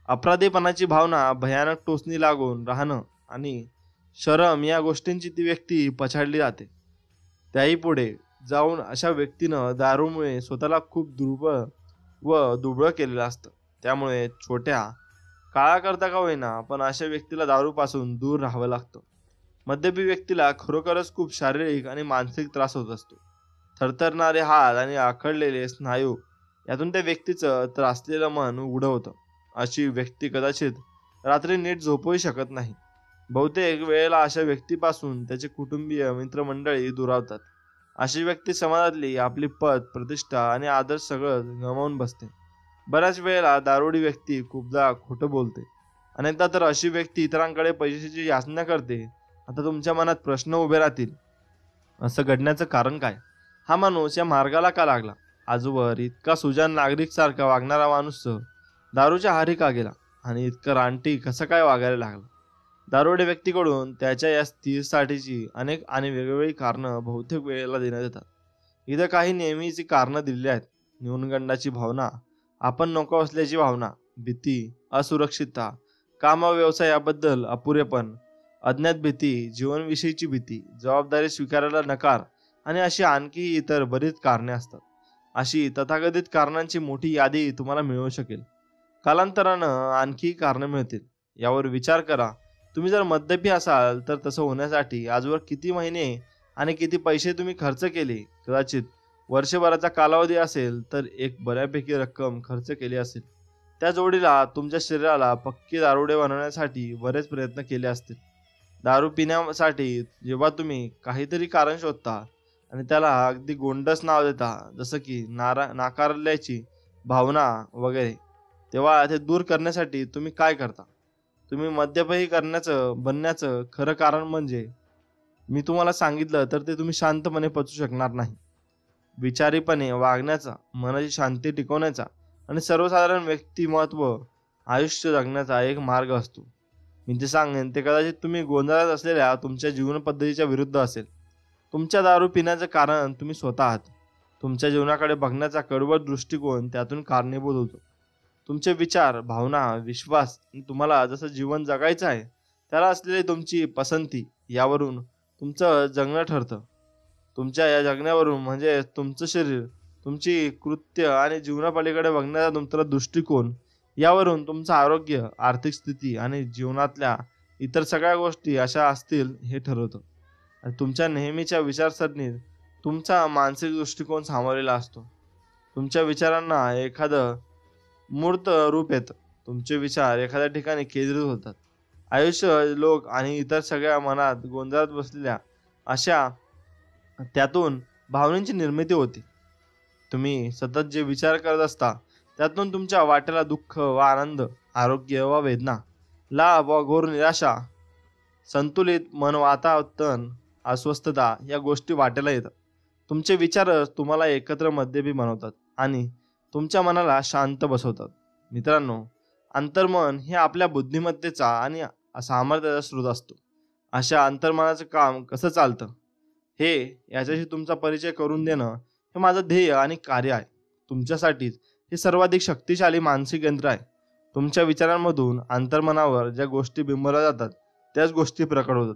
Speaker 1: अपराधीपणाची भावना भयानक टोचणी लागून राहणं आणि शरम या गोष्टींची ती व्यक्ती पछाडली जाते. त्याही पुढे जाऊन अशा व्यक्तीनं दारूमुळे स्वतःला खूप दुर्बळ व दुबळं केलेलं असतं. त्यामुळे छोट्या काळाकरता का होईना पण अशा व्यक्तीला दारूपासून दूर राहावं लागतं. मद्यपी व्यक्तीला खरोखरच खूप शारीरिक आणि मानसिक त्रास होत असतो. थरथरणारे हात आणि आखडलेले स्नायू यातून त्या व्यक्तीचं त्रासलेलं मन उघडं होतं. अशी व्यक्ती कदाचित रात्री नीट झोपूही शकत नाही. बहुतेक वेळेला अशा व्यक्तीपासून त्याचे कुटुंबीय मित्रमंडळी दुरावतात. अशी व्यक्ती समाजातली आपली पद प्रतिष्ठा आणि आदर सगळं गमावून बसते. बऱ्याच वेळेला दारुडी व्यक्ती खूपदा खोटं बोलते. अनेकदा तर अशी व्यक्ती इतरांकडे पैशाची याचना करते. आता तुमच्या मनात प्रश्न उभे राहतील, असं घडण्याचं कारण काय? हा माणूस या मार्गाला का लागला? आजवर इतका सुजाण नागरिक सारखा वागणारा माणूस दारूच्या आहारी का गेला? आणि इतकं रानटी कसं काय वागायला लागला? दारुडे व्यक्तीकडून त्याच्या या स्थितीसाठीची अनेक आणि वेगवेगळी कारणं बहुतेक वेळेला देण्यात येतात. इथं काही नेहमीची कारणं दिलेली आहेत. न्यूनगंडाची भावना, आपण नको असल्याची भावना, भीती, असुरक्षितता, काम व्यवसायाबद्दल अपुरेपण, अज्ञात भीती, जीवनविषयीची भीती, जबाबदारी स्वीकारायला नकार आणि अशी आणखी इतर बरीच कारणे असतात. अशी तथाकथित कारणांची मोठी यादी तुम्हाला मिळू शकेल. कालांतरानं आणखी कारणं मिळतील. यावर विचार करा. तुम्ही जर मद्यपी असाल तर तसं होण्यासाठी आजवर किती महिने आणि किती पैसे तुम्ही खर्च केले? कदाचित वर्षभराचा कालावधी असेल तर एक बऱ्यापैकी रक्कम खर्च केली असेल. त्या जोडीला तुमच्या शरीराला पक्के दारुडे बनवण्यासाठी बरेच प्रयत्न केले असतील. दारू पिण्यासाठी जेव्हा तुम्ही काहीतरी कारण शोधता आणि त्याला अगदी गोंडस नाव देता, जसं की नाकारल्याची भावना वगैरे, तेव्हा ते दूर करण्यासाठी तुम्ही काय करता? तुम्ही मद्यपही बनण्याचं खरं कारण म्हणजे मी तुम्हाला सांगितलं तर ते तुम्ही शांतपणे पचवू शकणार नाही. विचारीपणे वागण्याचा, मनाची शांती टिकवण्याचा आणि सर्वसाधारण व्यक्तिमत्व आयुष्य जगण्याचा एक मार्ग असतो. मी जे सांगेन ते कदाचित तुम्ही गोंधळात असलेल्या तुमच्या जीवन पद्धतीच्या विरुद्ध असेल. तुमच्या दारू पिण्याचं कारण तुम्ही स्वतः आहात. तुमच्या जीवनाकडे बघण्याचा कडवट दृष्टिकोन त्यातून कारणीभूत होतो. तुमचे विचार, भावना, विश्वास आणि तुम्हाला जसं जीवन जगायचं आहे त्याला असलेली तुमची पसंती यावरून तुमचं जगणं ठरतं. तुमच्या या जगण्यावरून म्हणजे तुमचं शरीर, तुमची कृत्य आणि जीवनापलीकडे बघण्याचा तुमचा दृष्टिकोन यावरून तुमचं आरोग्य, आर्थिक स्थिती आणि जीवनातल्या इतर सगळ्या गोष्टी अशा असतील हे ठरवतं. आणि तुमच्या नेहमीच्या विचारसरणीत तुमचा मानसिक दृष्टिकोन सामावलेला असतो. तुमच्या विचारांना एखादं मूर्त रूप येतं. तुमचे विचार एखाद्या ठिकाणी केंद्रित होतात. आयुष्य, लोक आणि इतर सगळ्या मनात गोंधळात बसलेल्या अशा त्यातून भावनांची निर्मिती होते. तुम्ही सतत जे विचार करत असता त्यातून तुमच्या वाट्याला दुःख व आनंद, आरोग्य व वेदना, लाभ व घोर निराशा, संतुलित मन वातावरण, अस्वस्थता या गोष्टी वाट्याला येतात. तुमचे विचारच तुम्हाला एकत्र मद्यपी बनवतात आणि तुमच्या मनाला शांत बसवतात. मित्रांनो, अंतर्मन हे आपल्या बुद्धिमत्तेचा आणि सामर्थ्याचा स्रोत असतो. अशा अंतर्मनाचं काम कसं चालतं हे याच्याशी तुमचा परिचय करून देणं हे माझं ध्येय आणि कार्य आहे. तुमच्यासाठीच हे सर्वाधिक शक्तिशाली मानसिक यंत्र आहे. तुमच्या विचारांमधून अंतर्मनावर ज्या गोष्टी बिंबवल्या जातात त्याच गोष्टी प्रकट होतात.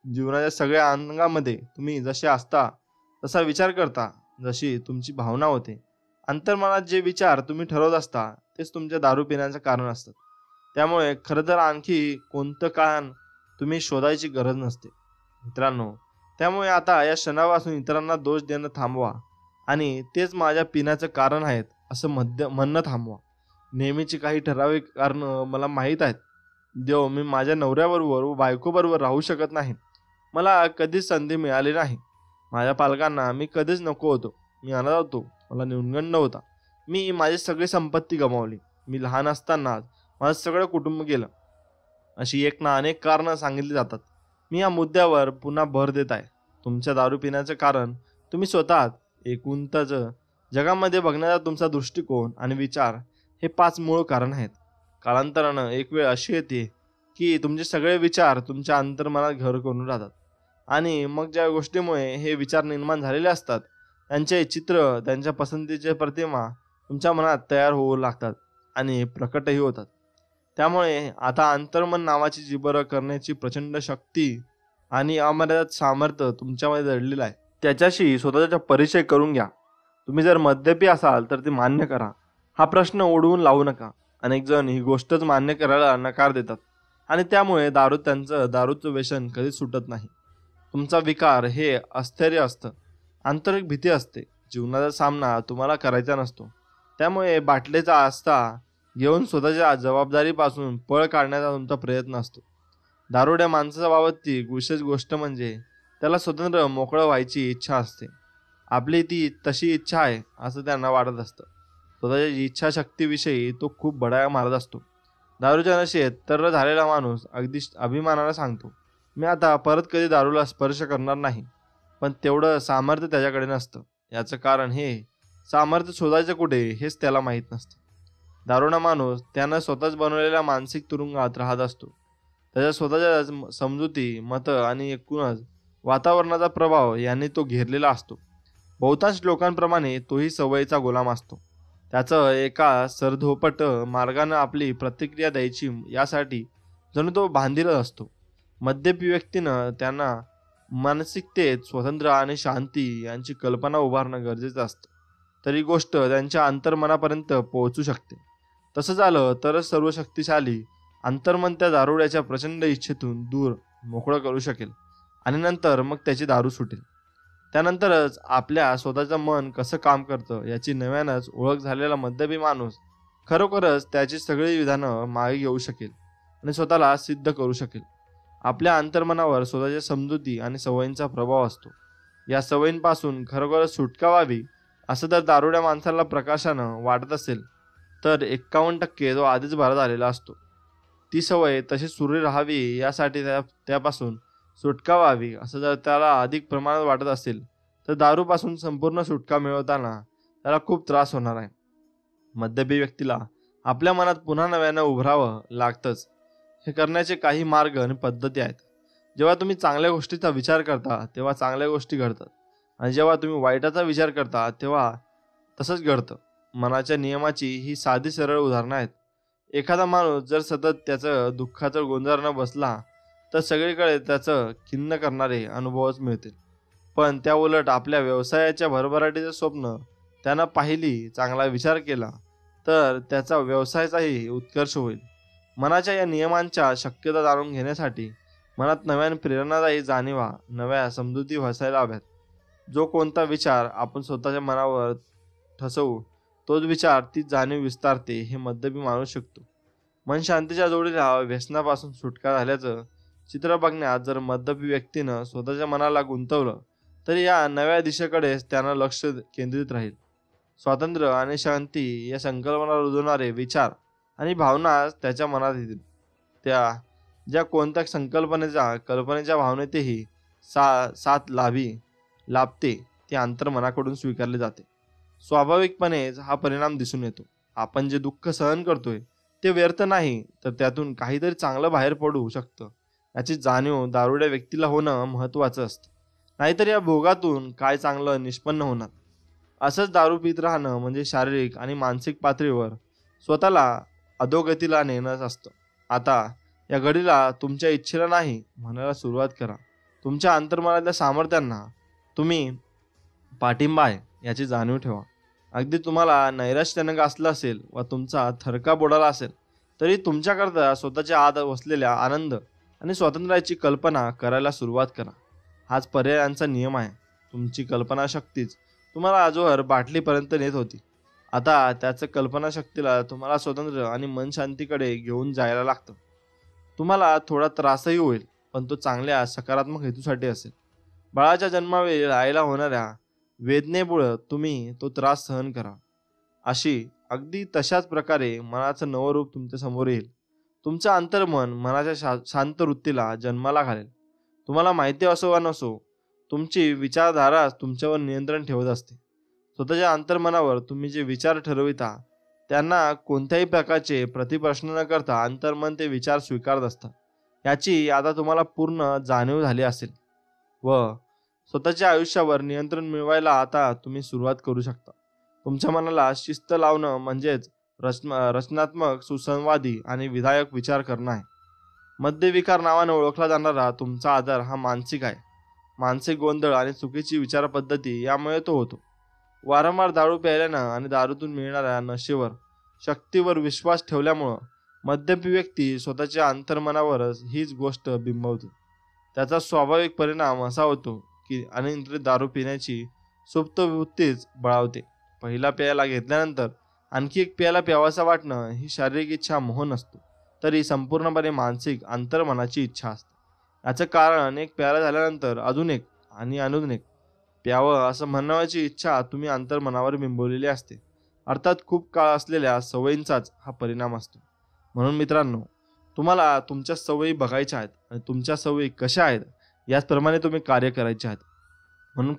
Speaker 1: जीवनाच्या सगळ्या अंगामध्ये तुम्ही जसे असता तसा विचार करता, जशी तुमची भावना होते. अंतर्मनात जे विचार तुम्ही ठरवत असता तेच तुमच्या दारू पिण्याचं कारण असतात. त्यामुळे खरं तर आणखी कोणतं कारण तुम्ही शोधायची गरज नसते. मित्रांनो, त्यामुळे आता या क्षणापासून इतरांना दोष देणं थांबवा आणि तेच माझ्या पिण्याचं कारण आहेत असं म्हणणं थांबवा. नेहमीची काही ठराविक कारणं मला माहीत आहेत. देव, मी माझ्या नवऱ्याबरोबर व बायकोबरोबर राहू शकत नाही. मला कधीच संधी मिळाली नाही. माझ्या पालकांना मी कधीच नको होतो. मी अनाथ होतो. मला न्यूनगंड होता. मी माझी सगळी संपत्ती गमावली. मी लहान असतानाच माझं सगळं कुटुंब गेलं. अशी एक ना अनेक कारणं सांगितली जातात. मी या मुद्द्यावर पुन्हा भर देत आहे. तुमच्या दारू पिण्याचं कारण तुम्ही स्वतः एकूणच जगामध्ये बघण्याचा तुमचा दृष्टिकोन आणि विचार हे 5 मूळ कारण आहेत. कालांतरानं एक वेळ अशी येते की तुमचे सगळे विचार तुमच्या अंतर्मनात घर करून राहतात आणि मग ज्या गोष्टीमुळे हे विचार निर्माण झालेले असतात त्यांचे चित्र, त्यांच्या पसंतीचे प्रतिमा तुमच्या मनात तयार होऊ लागतात आणि प्रकटही होतात. त्यामुळे आता अंतर्मन नावाची जी बरं करण्याची प्रचंड शक्ती आणि अमर्यादित सामर्थ्य तुमच्यामध्ये दडलेलं आहे. त्याच्याशी स्वतःचा परिचय करून घ्या. तुम्ही जर मद्यपी असाल तर ते मान्य करा. हा प्रश्न ओढवून लावू नका. अनेक जण ही गोष्टच मान्य करायला नकार देतात आणि त्यामुळे दारूचं व्यसन कधीच सुटत नाही. तुमचा विकार हे अस्थिर्य असतं, आंतरिक भीती असते. जीवनाचा सामना तुम्हाला करायचा नसतो. त्यामुळे बाटलीचा आस्था घेऊन स्वतःच्या जबाबदारीपासून पळ काढण्याचा तुमचा प्रयत्न असतो. दारुड्या माणसाबाबतची विशेष गोष्ट म्हणजे त्याला स्वतंत्र मोकळं व्हायची इच्छा असते. आपली ती तशी इच्छा आहे असं त्यांना वाटत असतं. स्वतःच्या इच्छाशक्तीविषयी तो खूप बडाया मारत असतो. दारूच्या नशेत तर झालेला माणूस अगदी अभिमानाने सांगतो, मी आता परत कधी दारूला स्पर्श करणार नाही. पण तेवढं सामर्थ्य त्याच्याकडे नसतं. याचं कारण हे सामर्थ्य शोधायचं कुठे हेच त्याला माहीत नसतं. दारुडा माणूस त्यानं स्वतःच बनवलेल्या मानसिक तुरुंगात राहत असतो. त्याच्या स्वतःच्या समजुती, मतं आणि एकूणच वातावरणाचा प्रभाव यांनी तो घेरलेला असतो. बहुतांश लोकांप्रमाणे तोही सवयीचा गुलाम असतो. त्याचं एका सरधोपट मार्गानं आपली प्रतिक्रिया द्यायची यासाठी जणू तो बांधील असतो. मद्यपी व्यक्तीनं त्यांना मानसिकतेत स्वतंत्र आणि शांती यांची कल्पना उभारणं गरजेचं असतं. तरी गोष्ट त्यांच्या अंतर्मनापर्यंत पोहोचू शकते. तसं झालं तरच सर्वशक्तिशाली अंतर्मन त्या दारुड्याच्या प्रचंड इच्छेतून दूर मोकळं करू शकेल आणि नंतर मग त्याची दारू सुटेल. त्यानंतरच आपल्या स्वतःचं मन कसं काम करतं याची नव्यानंच ओळख झालेला मद्यपी माणूस खरोखरच त्याची सगळी विधानं मागे घेऊ शकेल आणि स्वतःला सिद्ध करू शकेल. आपल्या अंतर्मनावर स्वतःच्या समजुती आणि सवयींचा प्रभाव असतो. या सवयींपासून खरोखरच सुटका व्हावी असं जर दारुड्या माणसाला प्रकाशानं वाटत असेल तर 51% तो आधीच भरत आलेला असतो. ती सवय तशी सुरू राहावी यासाठी त्यापासून सुटका व्हावी असं जर त्याला अधिक प्रमाणात वाटत असेल तर दारूपासून संपूर्ण सुटका मिळवताना त्याला खूप त्रास होणार आहे. मद्यपी व्यक्तीला आपल्या मनात पुन्हा नव्यानं उभरावं लागतंच. हे करण्याचे काही मार्ग आणि पद्धती आहेत. जेव्हा तुम्ही चांगल्या गोष्टीचा विचार करता तेव्हा चांगल्या गोष्टी घडतात आणि जेव्हा तुम्ही वाईटाचा विचार करता तेव्हा तसंच घडतं. मनाच्या नियमाची ही साधी सरळ उदाहरणं आहेत. एखादा माणूस जर सतत त्याचं दुःखाचं गोंधळ बसला तर सगळीकडे त्याचं खिन्न करणारे अनुभवच मिळतील. पण त्या उलट आपल्या व्यवसायाच्या भरभराटीचं स्वप्न त्यानं पाहिली, चांगला विचार केला तर त्याचा व्यवसायाचाही उत्कर्ष होईल. मनाच्या या नियमांच्या शक्यता जाणून घेण्यासाठी मनात नव्याने प्रेरणादायी जाणीवा, नव्या समजुती वसायला हव्यात. जो कोणता विचार आपण स्वतःच्या मनावर ठसवू तोच विचार ती जाणीव विस्तारते हे मद्यपी मानू शकतो. मन शांतीच्या जोडीला व्यसनापासून सुटका झाल्याचं चित्र बघण्यात जर मद्यपी व्यक्तीनं स्वतःच्या मनाला गुंतवलं तर या नव्या दिशेकडेच त्यानं लक्ष केंद्रित राहील. स्वातंत्र्य आणि शांती या संकल्पना रुजवणारे विचार आणि भावना त्याच्या मनात येतील. त्या ज्या कोणत्या कल्पनेच्या भावनेतही साथ लाभते ती अंतर्मनाकडून स्वीकारली जाते. स्वाभाविकपणेच हा परिणाम दिसून येतो. आपण जे दुःख सहन करतोय ते व्यर्थ नाही तर त्यातून काहीतरी चांगलं बाहेर पडू शकतं याची जाणीव दारुड्या व्यक्तीला होणं महत्त्वाचं असतं. नाहीतर या भोगातून काय चांगलं निष्पन्न होणार. असंच दारू पीत राहणं म्हणजे शारीरिक आणि मानसिक पातळीवर स्वतःला अधोगतीला नेणंच असतं. आता या घडीला तुमच्या इच्छेला नाही म्हणायला सुरुवात करा. तुमच्या अंतर्मनातल्या सामर्थ्यांना तुम्ही पाठिंबा आहे याची जाणीव ठेवा. अगदी तुम्हाला नैराश्यानं गासलं असेल व तुमचा थरका बुडाला असेल तरी तुमच्याकरता स्वतःच्या आत वसलेल्या आनंद आणि स्वातंत्र्याची कल्पना करायला सुरुवात करा. हाच पर्यायांचा नियम आहे. तुमची कल्पनाशक्तीच तुम्हाला आजवर बाटलीपर्यंत नेत होती. आता त्याचं कल्पनाशक्तीला तुम्हाला स्वातंत्र्य आणि मन शांतीकडे घेऊन जायला लागतं. तुम्हाला थोडा त्रासही होईल पण तो चांगल्या सकारात्मक हेतूसाठी असेल. बाळाच्या जन्मावेळी आईला होणाऱ्या वेदनेमुळे तुम्ही तो त्रास सहन करा. अगदी तशाच प्रकारे मनाचं नवं रूप तुमच्या समोर येईल. तुमचं अंतर्मन मनाच्या शांत वृत्तीला जन्माला घालेल. तुम्हाला माहिती असो वा नसो तुमची विचारधारा तुमच्यावर नियंत्रण ठेवत असते. स्वतःच्या अंतर्मनावर तुम्ही जे विचार ठरविता त्यांना कोणत्याही प्रकारचे प्रतिप्रश्न न करता अंतर्मन ते विचार स्वीकारत असतं. याची आता तुम्हाला पूर्ण जाणीव झाली असेल व स्वतःच्या आयुष्यावर नियंत्रण मिळवायला आता तुम्ही सुरुवात करू शकता. तुमच्या मनाला शिस्त लावणं म्हणजेच रचनात्मक, सुसंवादी आणि विधायक विचार करणं आहे. मद्यविकार नावाने ओळखला जाणारा तुमचा आजार हा मानसिक आहे. मानसिक गोंधळ आणि चुकीची विचारपद्धती यामुळे तो होतो. वारंवार दारू प्यायल्यानं आणि दारूतून मिळणाऱ्या नशेवर, शक्तीवर विश्वास ठेवल्यामुळं मद्यपी व्यक्ती स्वतःच्या अंतर्मनावरच हीच गोष्ट बिंबवते. त्याचा स्वाभाविक परिणाम असा होतो की अनियंत्रित दारू पिण्याची सुप्त वृत्तीच बळावते. पहिला प्यायला घेतल्यानंतर आणखी एक प्यायला प्यावासा वाटणं ही शारीरिक इच्छा मोह नसतो, तर ही संपूर्णपणे मानसिक अंतर्मनाची इच्छा असते. याचं कारण एक प्यायला झाल्यानंतर अजून एक आणि अजून एक प्यावं असं म्हणण्याची इच्छा तुम्ही अंतर्मनावर बिंबवलेली असते. अर्थात खूप काळ असलेल्या सवयींचाच हा परिणाम असतो. म्हणून मित्रांनो, तुम्हाला तुमच्या सवयी बघायच्या आहेत आणि तुमच्या सवयी कशा आहेत याचप्रमाणे तुम्ही कार्य करायचे आहेत. म्हणून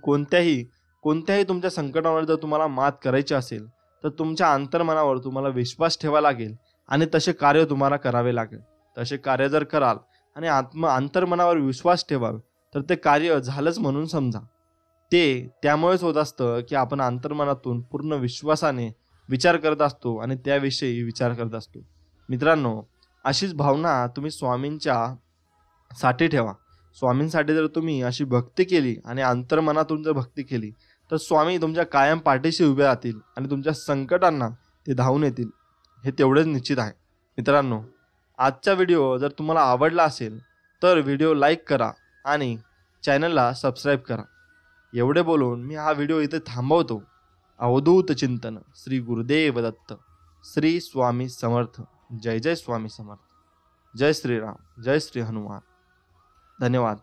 Speaker 1: कोणत्याही तुमच्या संकटावर जर तुम्हाला मात करायची असेल तर तुमच्या अंतर्मनावर तुम्हाला विश्वास ठेवावा लागेल आणि तसे कार्य तुम्हाला करावे लागेल. तसे कार्य जर कराल आणि अंतर्मनावर विश्वास ठेवाल तर ते कार्य झालंच म्हणून समजा. ते त्यामुळेच होत असतं की आपण अंतर्मनातून पूर्ण विश्वासाने विचार करत असतो आणि त्याविषयी विचार करत असतो. मित्रांनो, अशीच भावना तुम्ही स्वामींच्या साठी ठेवा. स्वामींसाठी जर तुम्ही अशी भक्ती केली आणि अंतर्मनातून जर भक्ती केली तर स्वामी तुमच्या कायम पाठीशी उभे राहतील आणि तुमच्या संकटांना ते धावून येतील, हे तेवढेच निश्चित आहे. मित्रांनो, आजचा व्हिडिओ जर तुम्हाला आवडला असेल तर व्हिडिओ लाईक करा आणि चॅनलला सबस्क्राईब करा. एवढे बोलून मी हा व्हिडिओ इथे थांबवतो. अवधूत चिंतन श्री गुरुदेव दत्त. श्री स्वामी समर्थ. जय जय स्वामी समर्थ. जय श्रीराम. जय श्री हनुमान. धन्यवाद.